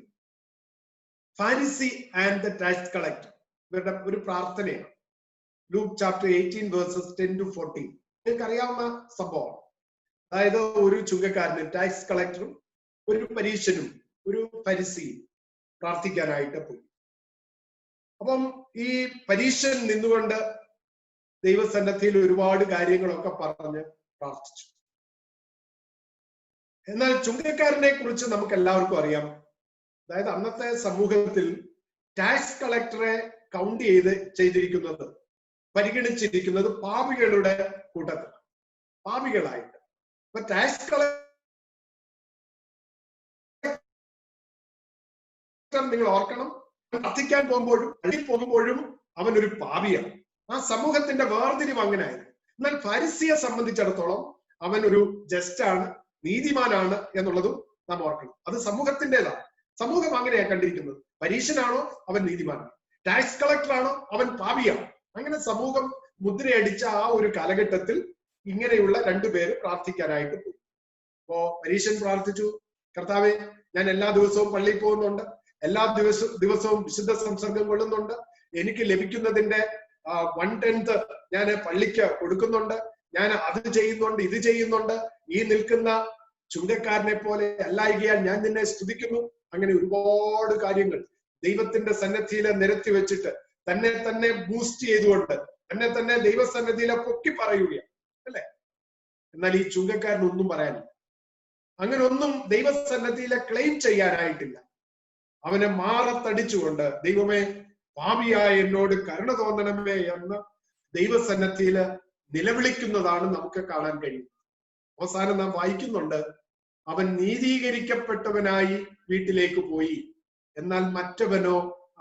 Pharisee and the tax collector ഇവരുടെ ഒരു പ്രാർത്ഥനയാണ്. Luke chapter 18 verses 10 to 14. നിങ്ങൾക്ക് അറിയാവുന്ന സംഭവം. അതായത് ഒരു ചുങ്കക്കാരനും ടാക്സ് കളക്ടറും ഒരു പരീശനും ഒരു ഫരിസിയും പ്രാർത്ഥിക്കാനായിട്ട് പോയി. അപ്പം ഈ പരീശൻ നിന്നുകൊണ്ട് ദൈവസന്നിധിയിൽ ഒരുപാട് കാര്യങ്ങളൊക്കെ പറഞ്ഞ് പ്രാർത്ഥിച്ചു. എന്നാൽ ചുങ്കക്കാരനെ കുറിച്ച് നമുക്ക് എല്ലാവർക്കും അറിയാം. അതായത് അന്നത്തെ സമൂഹത്തിൽ ടാക്സ് കളക്ടറെ കൗണ്ട് ചെയ്തിരിക്കുന്നത് പരിഗണിച്ചിരിക്കുന്നത് പാപികളുടെ കൂട്ടത്തിൽ, പാപികളായിട്ട്. അപ്പൊ ടാക്സ് കളക്ടർ നിങ്ങൾ ഓർക്കണം, പ്രാർത്ഥിക്കാൻ പോകുമ്പോഴും അവൻ ഒരു പാപിയാണ്. ആ സമൂഹത്തിന്റെ വേർതിരിവ് അങ്ങനെയായിരുന്നു. എന്നാൽ ഫരിസിയെ സംബന്ധിച്ചിടത്തോളം അവൻ ഒരു ജസ്റ്റാണ്, നീതിമാനാണ് എന്നുള്ളതും നാം ഓർക്കണം. അത് സമൂഹത്തിൻ്റെതാണ്. സമൂഹം അങ്ങനെയാണ് കണ്ടിരിക്കുന്നത്. പരീശനാണോ അവൻ നീതിമാനാണ്, ടാക്സ് കളക്ടറാണോ അവൻ പാപിയാണ്. അങ്ങനെ സമൂഹം മുദ്രയടിച്ച ആ ഒരു കാലഘട്ടത്തിൽ ഇങ്ങനെയുള്ള രണ്ടുപേര് പ്രാർത്ഥിക്കാനായിട്ട് പോയി. അപ്പോ പരീശൻ പ്രാർത്ഥിച്ചു, കർത്താവെ, ഞാൻ എല്ലാ ദിവസവും പള്ളിയിൽ പോകുന്നുണ്ട്, എല്ലാ ദിവസവും വിശുദ്ധ സംസർഗം കൊള്ളുന്നുണ്ട്, എനിക്ക് ലഭിക്കുന്നതിന്റെ 1/10 ഞാൻ പള്ളിക്ക് കൊടുക്കുന്നുണ്ട്, ഞാൻ അത് ചെയ്യുന്നുണ്ട്, ഇത് ചെയ്യുന്നുണ്ട്, ഈ നിൽക്കുന്ന ചുങ്കക്കാരനെ പോലെ അല്ലായികയാൽ ഞാൻ നിന്നെ സ്തുതിക്കുന്നു. അങ്ങനെ ഒരുപാട് കാര്യങ്ങൾ ദൈവത്തിന്റെ സന്നിധിയിൽ നിരത്തി വെച്ചിട്ട് തന്നെ ബൂസ്റ്റ് ചെയ്തുകൊണ്ട് തന്നെ ദൈവസന്നിധിയിലെ പൊക്കി പറയുകയാണ്, അല്ലെ? എന്നാൽ ഈ ചുങ്കക്കാരൻ ഒന്നും പറയാനില്ല. അങ്ങനെ ഒന്നും ദൈവസന്നിധിയിലെ ക്ലെയിം ചെയ്യാനായിട്ടില്ല. അവനെ മാറത്തടിച്ചുകൊണ്ട്, ദൈവമേ, പാപിയായ എന്നോട് കരുണ തോന്നണമേ എന്ന് ദൈവസന്നിധിയില് നിലവിളിക്കുന്നതാണ് നമുക്ക് കാണാൻ കഴിയും. അവസാനം നാം വായിക്കുന്നുണ്ട്, അവൻ നീതീകരിക്കപ്പെട്ടവനായി വീട്ടിലേക്ക് പോയി, എന്നാൽ മറ്റവനോ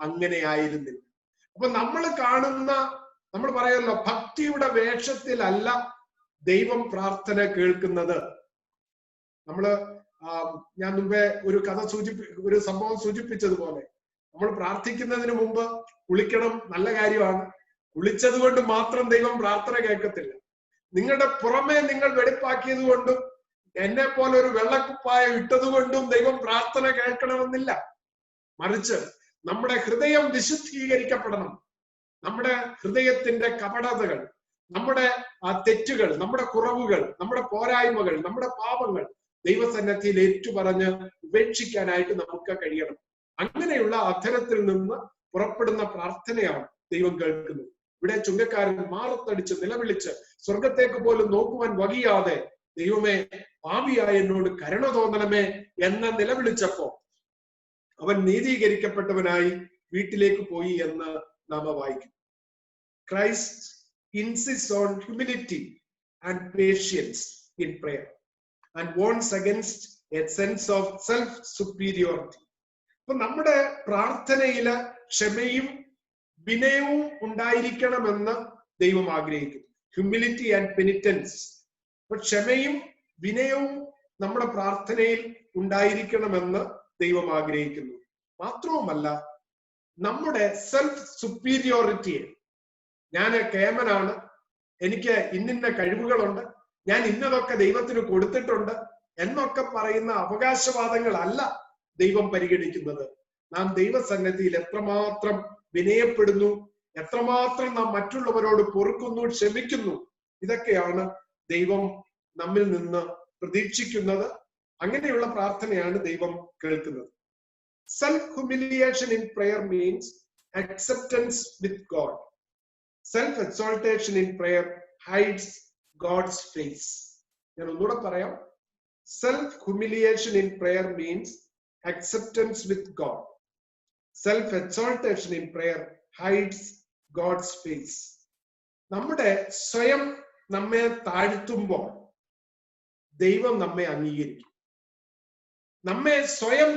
അങ്ങനെ ആയിരുന്നില്ല. അപ്പൊ നമ്മൾ കാണുന്ന, നമ്മൾ പറയുമല്ലോ, ഭക്തിയുടെ വേഷത്തിലല്ല ദൈവം പ്രാർത്ഥന കേൾക്കുന്നത്. ഞാൻ മുമ്പേ ഒരു ഒരു സംഭവം സൂചിപ്പിച്ചതുപോലെ, നമ്മൾ പ്രാർത്ഥിക്കുന്നതിന് മുമ്പ് കുളിക്കണം, നല്ല കാര്യമാണ്. കുളിച്ചത് കൊണ്ട് മാത്രം ദൈവം പ്രാർത്ഥന കേൾക്കത്തില്ല. നിങ്ങളുടെ പുറമെ നിങ്ങൾ വെടിപ്പാക്കിയത് കൊണ്ടും എന്നെ പോലെ ഒരു വെള്ളക്കുപ്പായ ഇട്ടതുകൊണ്ടും ദൈവം പ്രാർത്ഥന കേൾക്കണമെന്നില്ല. മറിച്ച് നമ്മുടെ ഹൃദയം വിശുദ്ധീകരിക്കപ്പെടണം. നമ്മുടെ ഹൃദയത്തിന്റെ കപടതകൾ, നമ്മുടെ തെറ്റുകൾ, നമ്മുടെ കുറവുകൾ, നമ്മുടെ പോരായ്മകൾ, നമ്മുടെ പാപങ്ങൾ ദൈവസന്നിധിയിൽ ഏറ്റുപറഞ്ഞ് ഉപേക്ഷിക്കാനായിട്ട് നമുക്ക് കഴിയണം. അങ്ങനെയുള്ള അധരത്തിൽ നിന്ന് പുറപ്പെടുന്ന പ്രാർത്ഥനയാണ് ദൈവം കേൾക്കുന്നത്. ഇവിടെ ചുങ്കക്കാരൻ മാറത്തടിച്ച് നിലവിളിച്ച് സ്വർഗത്തേക്ക് പോലും നോക്കുവാൻ വകിയാതെ, ദൈവമേ, പാപിയായ എന്നോട് കരുണ തോന്നണമേ എന്ന് നിലവിളിച്ചപ്പോ അവൻ നീതീകരിക്കപ്പെട്ടവനായി വീട്ടിലേക്ക് പോയി എന്ന് നാം വായിക്കും. Christ insist on humility and patience in prayer and warns against a sense of self superiority. അപ്പൊ നമ്മുടെ പ്രാർത്ഥനയില് ക്ഷമയും വിനയവും ഉണ്ടായിരിക്കണമെന്ന് ദൈവം ആഗ്രഹിക്കുന്നു. Humility and penitence. അപ്പൊ ക്ഷമയും വിനയവും നമ്മുടെ പ്രാർത്ഥനയിൽ ഉണ്ടായിരിക്കണമെന്ന് ദൈവം ആഗ്രഹിക്കുന്നു. മാത്രവുമല്ല, നമ്മുടെ സെൽഫ് സുപ്പീരിയോറിറ്റിയെ, ഞാൻ കേമനാണ്, എനിക്ക് ഇന്നിന്ന കഴിവുകളുണ്ട്, ഞാൻ ഇന്നതൊക്കെ ദൈവത്തിന് കൊടുത്തിട്ടുണ്ട് എന്നൊക്കെ പറയുന്ന അവകാശവാദങ്ങളല്ല ദൈവം പരിഗണിക്കുന്നത്. നാം ദൈവസന്നിധിയിൽ എത്രമാത്രം വിനയപ്പെടുന്നു, എത്രമാത്രം നാം മറ്റുള്ളവരോട് പൊറുക്കുന്നു, ക്ഷമിക്കുന്നു, ഇതൊക്കെയാണ് ദൈവം നമ്മിൽ നിന്ന് പ്രതീക്ഷിക്കുന്നത്. അങ്ങനെയുള്ള പ്രാർത്ഥനയാണ് ദൈവം കേൾക്കുന്നത്. Self humiliation in prayer means acceptance with God. Self exaltation in prayer hides God's face. ഞാൻ ഒന്നുകൂടെ പറയാം. Self humiliation in prayer means acceptance with God. Self-exaltation in prayer hides God's face. നമ്മുടെ സ്വയം നമ്മെ താഴ്ത്തുമ്പോൾ ദൈവം നമ്മെ അംഗീകരിക്കും. നമ്മെ സ്വയം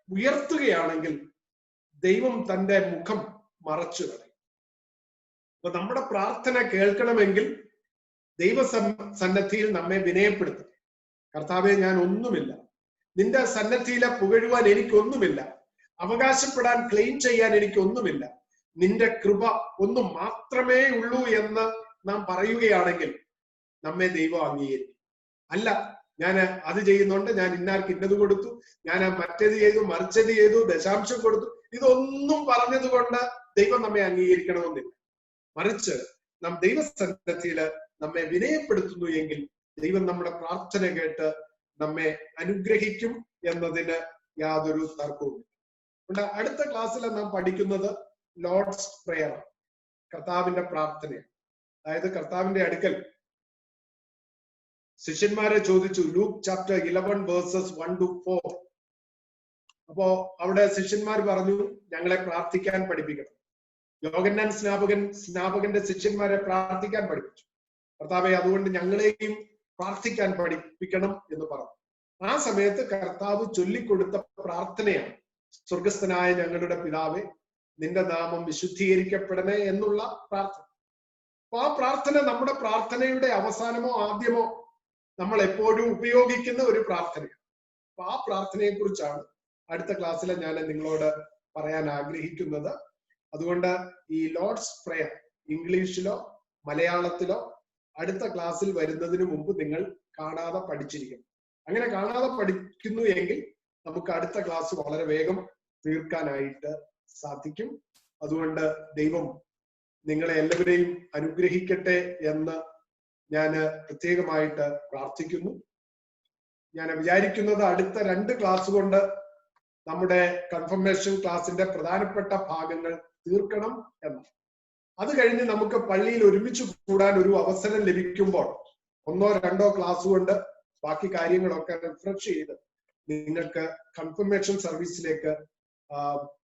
ഉയർത്തുകയാണെങ്കിൽ ദൈവം തന്റെ മുഖം മറച്ചു കളയും. അപ്പൊ നമ്മുടെ പ്രാർത്ഥന കേൾക്കണമെങ്കിൽ ദൈവസന്നദ്ധിയിൽ നമ്മെ വിനയപ്പെടുത്തും. കർത്താവെ, ഞാൻ ഒന്നുമില്ല, നിന്റെ സന്നദ്ധിയിലെ പുകഴുവാൻ എനിക്കൊന്നുമില്ല, അവകാശപ്പെടാൻ ക്ലെയിം ചെയ്യാൻ എനിക്കൊന്നുമില്ല, നിന്റെ കൃപ ഒന്ന് മാത്രമേ ഉള്ളൂ എന്ന് നാം പറയുകയാണെങ്കിൽ നമ്മെ ദൈവം അംഗീകരിക്കും. അല്ല, ഞാൻ അത് ചെയ്യുന്നുണ്ട്, ഞാൻ ഇന്നാർക്ക് ഇന്നത് കൊടുത്തു, ഞാൻ മറ്റേത് ചെയ്തു, മറിച്ചത് ചെയ്തു, ദശാംശം കൊടുത്തു, ഇതൊന്നും പറഞ്ഞത് കൊണ്ട് ദൈവം നമ്മെ അംഗീകരിക്കണമെന്നില്ല. മറിച്ച് നാം ദൈവസന്നിധിയില് നമ്മെ വിനയപ്പെടുത്തുന്നു എങ്കിൽ ദൈവം നമ്മുടെ പ്രാർത്ഥന കേട്ട് നമ്മെ അനുഗ്രഹിക്കും എന്നതിന് യാതൊരു തർക്കവും. അടുത്ത ക്ലാസ്സിൽ നാം പഠിക്കുന്നത് ലോർഡ്സ് പ്രയർ, കർത്താവിന്റെ പ്രാർത്ഥനയാണ്. അതായത് കർത്താവിന്റെ അടുക്കൽ ശിഷ്യന്മാരെ ചോദിച്ചു, ലൂക്ക് ചാപ്റ്റർ 11 വേഴ്സസ് 1 to 4. അപ്പോ അവിടെ ശിഷ്യന്മാർ പറഞ്ഞു, ഞങ്ങളെ പ്രാർത്ഥിക്കാൻ പഠിപ്പിക്കണം. യോഹന്നാൻ സ്നാപകന്റെ ശിഷ്യന്മാരെ പ്രാർത്ഥിക്കാൻ പഠിപ്പിച്ചു. കർത്താവെ, അതുകൊണ്ട് ഞങ്ങളെയും പ്രാർത്ഥിക്കാൻ പഠിപ്പിക്കണം എന്ന് പറഞ്ഞു. ആ സമയത്ത് കർത്താവ് ചൊല്ലിക്കൊടുത്ത പ്രാർത്ഥനയാണ് സ്വർഗസ്ഥനായ ഞങ്ങളുടെ പിതാവേ, നിന്റെ നാമം വിശുദ്ധീകരിക്കപ്പെടണേ എന്നുള്ള പ്രാർത്ഥന. അപ്പൊ ആ പ്രാർത്ഥന നമ്മുടെ പ്രാർത്ഥനയുടെ അവസാനമോ ആദ്യമോ നമ്മൾ എപ്പോഴും ഉപയോഗിക്കുന്ന ഒരു പ്രാർത്ഥനയാണ്. അപ്പൊ ആ പ്രാർത്ഥനയെ കുറിച്ചാണ് അടുത്ത ക്ലാസ്സിൽ ഞാൻ നിങ്ങളോട് പറയാൻ ആഗ്രഹിക്കുന്നത്. അതുകൊണ്ട് ഈ ലോർഡ്സ് പ്രയർ ഇംഗ്ലീഷിലോ മലയാളത്തിലോ അടുത്ത ക്ലാസ്സിൽ വരുന്നതിന് മുമ്പ് നിങ്ങൾ കാണാതെ പഠിച്ചിരിക്കണം. അങ്ങനെ കാണാതെ പഠിക്കുന്നു എങ്കിൽ നമുക്ക് അടുത്ത ക്ലാസ് വളരെ വേഗം തീർക്കാനായിട്ട് സാധിക്കും. അതുകൊണ്ട് ദൈവം നിങ്ങളെ എല്ലാവരെയും അനുഗ്രഹിക്കട്ടെ എന്ന് ഞാൻ പ്രത്യേകമായിട്ട് പ്രാർത്ഥിക്കുന്നു. ഞാൻ വിചാരിക്കുന്നത് അടുത്ത 2 ക്ലാസ് കൊണ്ട് നമ്മുടെ കൺഫർമേഷൻ ക്ലാസിന്റെ പ്രധാനപ്പെട്ട ഭാഗങ്ങൾ തീർക്കണം എന്ന്. അത് കഴിഞ്ഞ് നമുക്ക് പള്ളിയിൽ ഒരുമിച്ച് കൂടാൻ ഒരു അവസരം ലഭിക്കുമ്പോൾ 1 or 2 ക്ലാസ് കൊണ്ട് ബാക്കി കാര്യങ്ങളൊക്കെ റിഫ്രഷ് ചെയ്ത് നിങ്ങൾക്ക് കൺഫർമേഷൻ സർവീസിലേക്ക്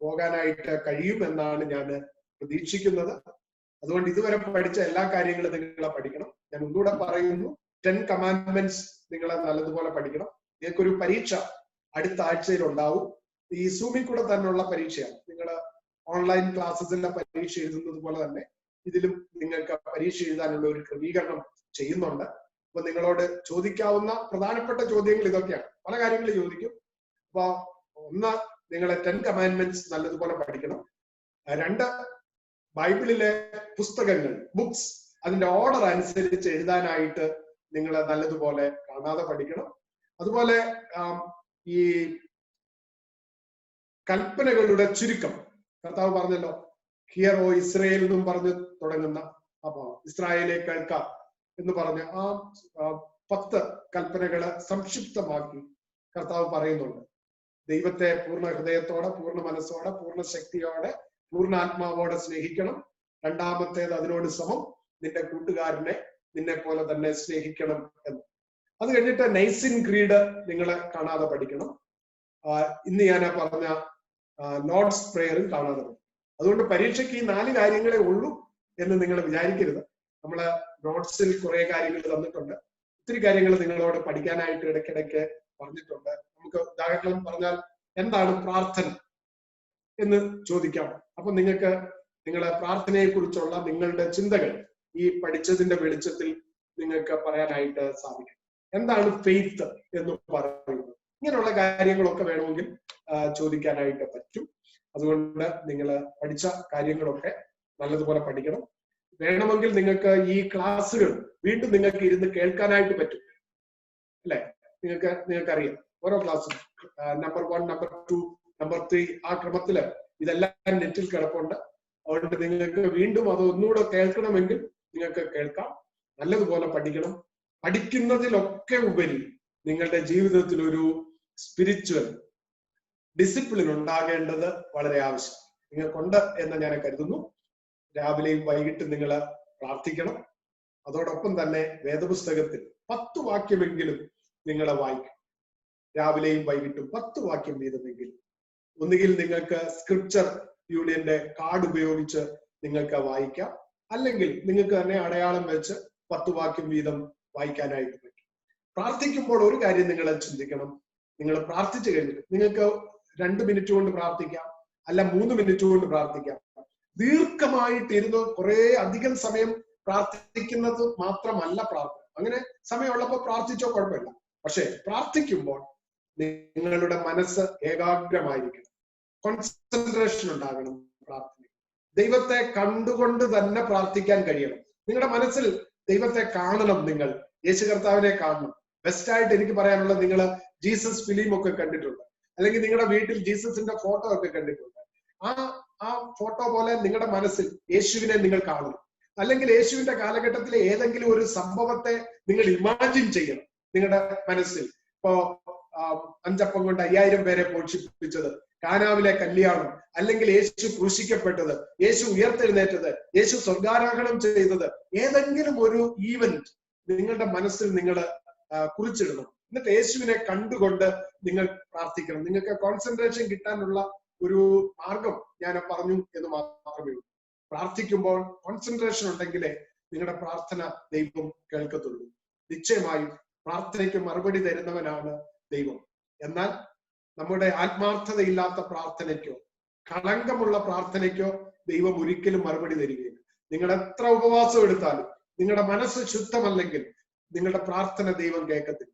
പോകാനായിട്ട് കഴിയുമെന്നാണ് ഞാൻ പ്രതീക്ഷിക്കുന്നത്. അതുകൊണ്ട് ഇതുവരെ പഠിച്ച എല്ലാ കാര്യങ്ങളും നിങ്ങൾ പഠിക്കണം. ഞാൻ ഒന്നുകൂടെ പറയുന്നു, 10 കമാൻഡ്മെന്റ്സ് നിങ്ങൾ നല്ലതുപോലെ പഠിക്കണം. നിങ്ങൾക്കൊരു പരീക്ഷ അടുത്ത ആഴ്ചയിൽ ഉണ്ടാവും. ഈ സൂമിൽ കൂടെ തന്നെയുള്ള പരീക്ഷയാണ്. നിങ്ങൾ ഓൺലൈൻ ക്ലാസ്സസിലെ പരീക്ഷ എഴുതുന്നത് പോലെ തന്നെ ഇതിലും നിങ്ങൾക്ക് പരീക്ഷ എഴുതാനുള്ള ഒരു ക്രമീകരണം ചെയ്യുന്നുണ്ട്. അപ്പൊ നിങ്ങളോട് ചോദിക്കാവുന്ന പ്രധാനപ്പെട്ട ചോദ്യങ്ങൾ ഇതൊക്കെയാണ്. പല കാര്യങ്ങൾ ചോദിക്കും. അപ്പൊ ഒന്ന്, നിങ്ങളെ 10 കമാൻഡ്മെന്റ്സ് നല്ലതുപോലെ പഠിക്കണം. 2, ബൈബിളിലെ പുസ്തകങ്ങൾ, ബുക്സ്, അതിന്റെ ഓർഡർ അനുസരിച്ച് എഴുതാനായിട്ട് നിങ്ങൾ നല്ലതുപോലെ കാണാതെ പഠിക്കണം. അതുപോലെ ഈ കൽപ്പനകളുടെ ചുരുക്കം കർത്താവ് പറഞ്ഞല്ലോ, ഹിയർ ഓ ഇസ്രായേൽ എന്നും പറഞ്ഞ് തുടങ്ങുന്ന, അപ്പൊ ഇസ്രായേലെ കേൾക്കാം എന്ന് പറഞ്ഞ് ആ 10 കൽപ്പനകളെ സംക്ഷിപ്തമാക്കി കർത്താവ് പറയുന്നുണ്ട്. ദൈവത്തെ പൂർണ്ണ ഹൃദയത്തോടെ, പൂർണ്ണ മനസ്സോടെ, പൂർണ്ണ ശക്തിയോടെ, പൂർണ്ണാത്മാവോടെ സ്നേഹിക്കണം. രണ്ടാമത്തേത് അതിനോട് സമം നിന്റെ കൂട്ടുകാരനെ നിന്നെ പോലെ തന്നെ സ്നേഹിക്കണം എന്ന്. അത് കഴിഞ്ഞിട്ട് നൈസിൻ ക്രീഡ് നിങ്ങൾ കാണാതെ പഠിക്കണം. ഇന്ന് ഞാൻ പറഞ്ഞ ലോർഡ്സ് പ്രയറും കാണാതെ പഠിക്കണം. അതുകൊണ്ട് പരീക്ഷയ്ക്ക് ഈ 4 കാര്യങ്ങളെ ഉള്ളൂ എന്ന് നിങ്ങൾ വിചാരിക്കരുത്. നമ്മള് നോട്ട്സിൽ കുറെ കാര്യങ്ങൾ തന്നിട്ടുണ്ട്. ഒത്തിരി കാര്യങ്ങൾ നിങ്ങളോട് പഠിക്കാനായിട്ട് ഇടയ്ക്കിടയ്ക്ക് പറഞ്ഞിട്ടുണ്ട്. നമുക്ക് ഉദാഹരണം പറഞ്ഞാൽ എന്താണ് പ്രാർത്ഥന എന്ന് ചോദിക്കാം. അപ്പൊ നിങ്ങൾക്ക് നിങ്ങളെ പ്രാർത്ഥനയെ കുറിച്ചുള്ള നിങ്ങളുടെ ചിന്തകൾ ഈ പഠിച്ചതിന്റെ വെളിച്ചത്തിൽ നിങ്ങൾക്ക് പറയാനായിട്ട് സാധിക്കും. എന്താണ് ഫെയ്ത്ത് എന്ന് പറയുന്നത്, ഇങ്ങനെയുള്ള കാര്യങ്ങളൊക്കെ വേണമെങ്കിൽ ചോദിക്കാനായിട്ട് പറ്റും. അതുകൊണ്ട് നിങ്ങൾ പഠിച്ച കാര്യങ്ങളൊക്കെ നല്ലതുപോലെ പഠിക്കണം. വേണമെങ്കിൽ നിങ്ങൾക്ക് ഈ ക്ലാസ്സുകൾ വീണ്ടും നിങ്ങൾക്ക് ഇരുന്ന് കേൾക്കാനായിട്ട് പറ്റും, അല്ലെ? നിങ്ങൾക്കറിയാം ഓരോ ക്ലാസ്സും നമ്പർ 1, നമ്പർ 2, നമ്പർ 3 ആ ക്രമത്തില് ഇതെല്ലാം നെറ്റിൽ കിടപ്പുണ്ട്. അതുകൊണ്ട് നിങ്ങൾക്ക് വീണ്ടും അത് ഒന്നുകൂടെ കേൾക്കണമെങ്കിൽ നിങ്ങൾക്ക് കേൾക്കാം. നല്ലതുപോലെ പഠിക്കണം. പഠിക്കുന്നതിലൊക്കെ ഉപരി നിങ്ങളുടെ ജീവിതത്തിൽ ഒരു സ്പിരിച്വൽ ഡിസിപ്ലിൻ ഉണ്ടാകേണ്ടത് വളരെ ആവശ്യം നിങ്ങൾക്കുണ്ട് എന്ന് ഞാൻ കരുതുന്നു. രാവിലെയും വൈകിട്ടും നിങ്ങൾ പ്രാർത്ഥിക്കണം. അതോടൊപ്പം തന്നെ വേദപുസ്തകത്തിൽ 10 വാക്യമെങ്കിലും നിങ്ങൾ വായിക്കും. രാവിലെയും വൈകിട്ടും 10 വാക്യം വീതമെങ്കിലും. ഒന്നുകിൽ നിങ്ങൾക്ക് സ്ക്രിപ്ചർ യൂണിയന്റെ കാർഡ് ഉപയോഗിച്ച് നിങ്ങൾക്ക് വായിക്കാം, അല്ലെങ്കിൽ നിങ്ങൾക്ക് തന്നെ അടയാളം വെച്ച് 10 വാക്യം വീതം വായിക്കാനായിട്ട് പറ്റും. പ്രാർത്ഥിക്കുമ്പോൾ ഒരു കാര്യം നിങ്ങൾ ചിന്തിക്കണം. നിങ്ങൾ പ്രാർത്ഥിച്ചു കഴിഞ്ഞിട്ട് നിങ്ങൾക്ക് 2 മിനിറ്റ് കൊണ്ട് പ്രാർത്ഥിക്കാം, അല്ല 3 മിനിറ്റ് കൊണ്ട് പ്രാർത്ഥിക്കാം. ദീർഘമായിട്ടിരുന്ന് കുറെ അധികം സമയം പ്രാർത്ഥിക്കുന്നത് മാത്രമല്ല പ്രാർത്ഥന. അങ്ങനെ സമയമുള്ളപ്പോൾ പ്രാർത്ഥിച്ചോ കുഴപ്പമില്ല. പക്ഷെ പ്രാർത്ഥിക്കുമ്പോൾ നിങ്ങളുടെ മനസ്സ് ഏകാഗ്രമായിരിക്കണം, കോൺസെൻട്രേഷൻ ഉണ്ടാകണം. പ്രാർത്ഥന ദൈവത്തെ കണ്ടുകൊണ്ട് തന്നെ പ്രാർത്ഥിക്കാൻ കഴിയണം. നിങ്ങളുടെ മനസ്സിൽ ദൈവത്തെ കാണണം. നിങ്ങൾ യേശു കർത്താവിനെ കാണണം. ബെസ്റ്റ് ആയിട്ട് എനിക്ക് പറയാനുള്ളത്, നിങ്ങൾ ജീസസ് ഫിലിം ഒക്കെ കണ്ടിട്ടുണ്ട്, അല്ലെങ്കിൽ നിങ്ങളുടെ വീട്ടിൽ ജീസസിന്റെ ഫോട്ടോ ഒക്കെ കണ്ടിട്ടുണ്ട്. ആ ഫോട്ടോ പോലെ നിങ്ങളുടെ മനസ്സിൽ യേശുവിനെ നിങ്ങൾ കാണണം. അല്ലെങ്കിൽ യേശുവിന്റെ കാലഘട്ടത്തിലെ ഏതെങ്കിലും ഒരു സംഭവത്തെ നിങ്ങൾ ഇമാജിൻ ചെയ്യണം നിങ്ങളുടെ മനസ്സിൽ. ഇപ്പോ 5 അപ്പം കൊണ്ട് 5000 പേരെ പോഷിപ്പിച്ചത്, കാനാവിലെ കല്യാണം, അല്ലെങ്കിൽ യേശു ക്രൂശിക്കപ്പെട്ടത്, യേശു ഉയർത്തെഴുന്നേറ്റത്, യേശു സ്വർഗാരോഹണം ചെയ്തത്, ഏതെങ്കിലും ഒരു ഈവന്റ് നിങ്ങളുടെ മനസ്സിൽ നിങ്ങൾ കുറിച്ചിടണം. എന്നിട്ട് യേശുവിനെ കണ്ടുകൊണ്ട് നിങ്ങൾ പ്രാർത്ഥിക്കണം. നിങ്ങൾക്ക് കോൺസെൻട്രേഷൻ കിട്ടാനുള്ള ഒരു മാർഗം ഞാൻ പറഞ്ഞു എന്ന് മാത്രമേ ഉള്ളൂ. പ്രാർത്ഥിക്കുമ്പോൾ കോൺസെൻട്രേഷൻ ഉണ്ടെങ്കിലേ നിങ്ങളുടെ പ്രാർത്ഥന ദൈവം കേൾക്കത്തുള്ളൂ. നിശ്ചയമായും പ്രാർത്ഥനയ്ക്ക് മറുപടി തരുന്നവനാണ് ദൈവം. എന്നാൽ നമ്മുടെ ആത്മാർത്ഥതയില്ലാത്ത പ്രാർത്ഥനയ്ക്കോ കളങ്കമുള്ള പ്രാർത്ഥനയ്ക്കോ ദൈവം ഒരിക്കലും മറുപടി തരികയില്ല. നിങ്ങൾ എത്ര ഉപവാസം എടുത്താലും നിങ്ങളുടെ മനസ്സ് ശുദ്ധമല്ലെങ്കിൽ നിങ്ങളുടെ പ്രാർത്ഥന ദൈവം കേൾക്കത്തില്ല.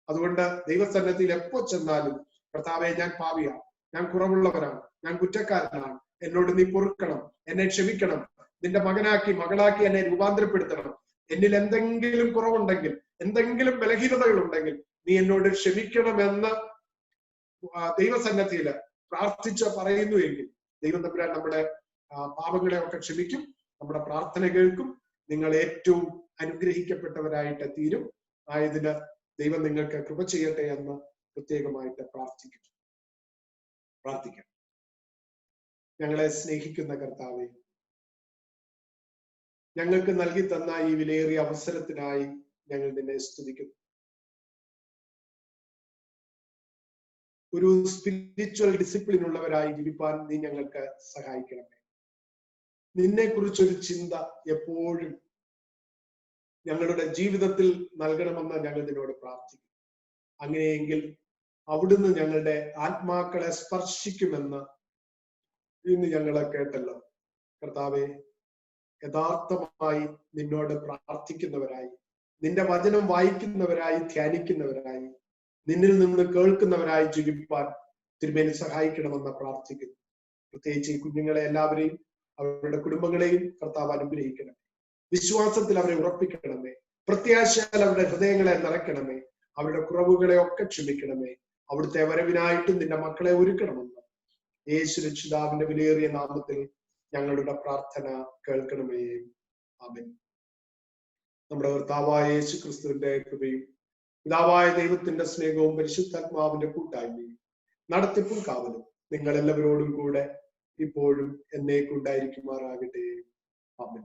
അതുകൊണ്ട് ദൈവസന്നിധിയിൽ എപ്പോ ചെന്നാലും, കർത്താവേ, ഞാൻ പാപിയാണ്, ഞാൻ കുറവുള്ളവനാണ്, ഞാൻ കുറ്റക്കാരനാണ്, എന്നോട് നീ പൊറുക്കണം, എന്നെ ക്ഷമിക്കണം, നിന്റെ മകനാക്കി മകളാക്കി എന്നെ രൂപാന്തരപ്പെടുത്തണം, എന്നിൽ എന്തെങ്കിലും കുറവുണ്ടെങ്കിൽ, എന്തെങ്കിലും ബലഹീനതകൾ ഉണ്ടെങ്കിൽ നീ എന്നോട് ക്ഷമിക്കണമെന്ന് ദൈവസന്നിധിയിൽ പ്രാർത്ഥിച്ച് പറയുന്നു എങ്കിൽ ദൈവം തമ്പുരാൻ നമ്മുടെ പാപങ്ങളെ ഒക്കെ ക്ഷമിക്കും, നമ്മുടെ പ്രാർത്ഥന കേൾക്കും. നിങ്ങൾ ഏറ്റവും അനുഗ്രഹിക്കപ്പെട്ടവരായിട്ട് തീരും. ആയതിന് ദൈവം നിങ്ങൾക്ക് കൃപ ചെയ്യട്ടെ എന്ന് പ്രത്യേകമായിട്ട് പ്രാർത്ഥിക്കാം. ഞങ്ങളെ സ്നേഹിക്കുന്ന കർത്താവേ, ഞങ്ങൾക്ക് നൽകി തന്ന ഈ വിലയേറിയ അവസരത്തിനായി ഞങ്ങൾ നിന്നെ സ്തുതിക്കുന്നു. ഒരു സ്പിരിച്വൽ ഡിസിപ്ലിൻ ഉള്ളവരായി ജീവിപ്പാൻ നീ ഞങ്ങൾക്ക് സഹായിക്കണമേ. നിന്നെ കുറിച്ചൊരു ചിന്ത എപ്പോഴും ഞങ്ങളുടെ ജീവിതത്തിൽ നൽകണമെന്ന് ഞങ്ങൾ നിന്നോട് പ്രാർത്ഥിക്കും. അങ്ങനെയെങ്കിൽ അവിടുന്ന് ഞങ്ങളുടെ ആത്മാക്കളെ സ്പർശിക്കുമെന്ന് ഇന്ന് ഞങ്ങളെ കേട്ടല്ലോ. കർത്താവെ, യഥാർത്ഥമായി നിന്നോട് പ്രാർത്ഥിക്കുന്നവരായി, നിന്റെ വചനം വായിക്കുന്നവരായി, ധ്യാനിക്കുന്നവരായി, നിന്നിൽ നിന്ന് കേൾക്കുന്നവരായി ജീവിപ്പാൻ തിരുമേനി സഹായിക്കണമെന്ന് പ്രാർത്ഥിക്കുന്നു. പ്രത്യേകിച്ച് ഈ കുഞ്ഞുങ്ങളെ എല്ലാവരെയും അവരുടെ കുടുംബങ്ങളെയും കർത്താവ് അനുഗ്രഹിക്കണമേ. വിശ്വാസത്തിൽ അവരെ ഉറപ്പിക്കണമേ. പ്രത്യാശയാൽ അവരുടെ ഹൃദയങ്ങളെ നിറയ്ക്കണമേ. അവരുടെ കുറവുകളെ ഒക്കെ ക്ഷമിക്കണമേ. അവിടുത്തെ വരവിനായിട്ടും നിന്റെ മക്കളെ ഒരുക്കണമെന്ന് യേശു രക്ഷിതാവിന്റെ വിലയേറിയ നാമത്തിൽ ഞങ്ങളുടെ പ്രാർത്ഥന കേൾക്കണമേ. ആമേൻ. നമ്മുടെ കർത്താവായ യേശു ക്രിസ്തുവിന്റെ കൃപയും പിതാവായ ദൈവത്തിന്റെ സ്നേഹവും പരിശുദ്ധാത്മാവിന്റെ കൂട്ടായ്മയും നടത്തിപ്പും കാവലും നിങ്ങൾ എല്ലാവരോടും കൂടെ ഇപ്പോഴും എന്നേക്കുണ്ടായിരിക്കുമാറാകട്ടെ. ആമേൻ.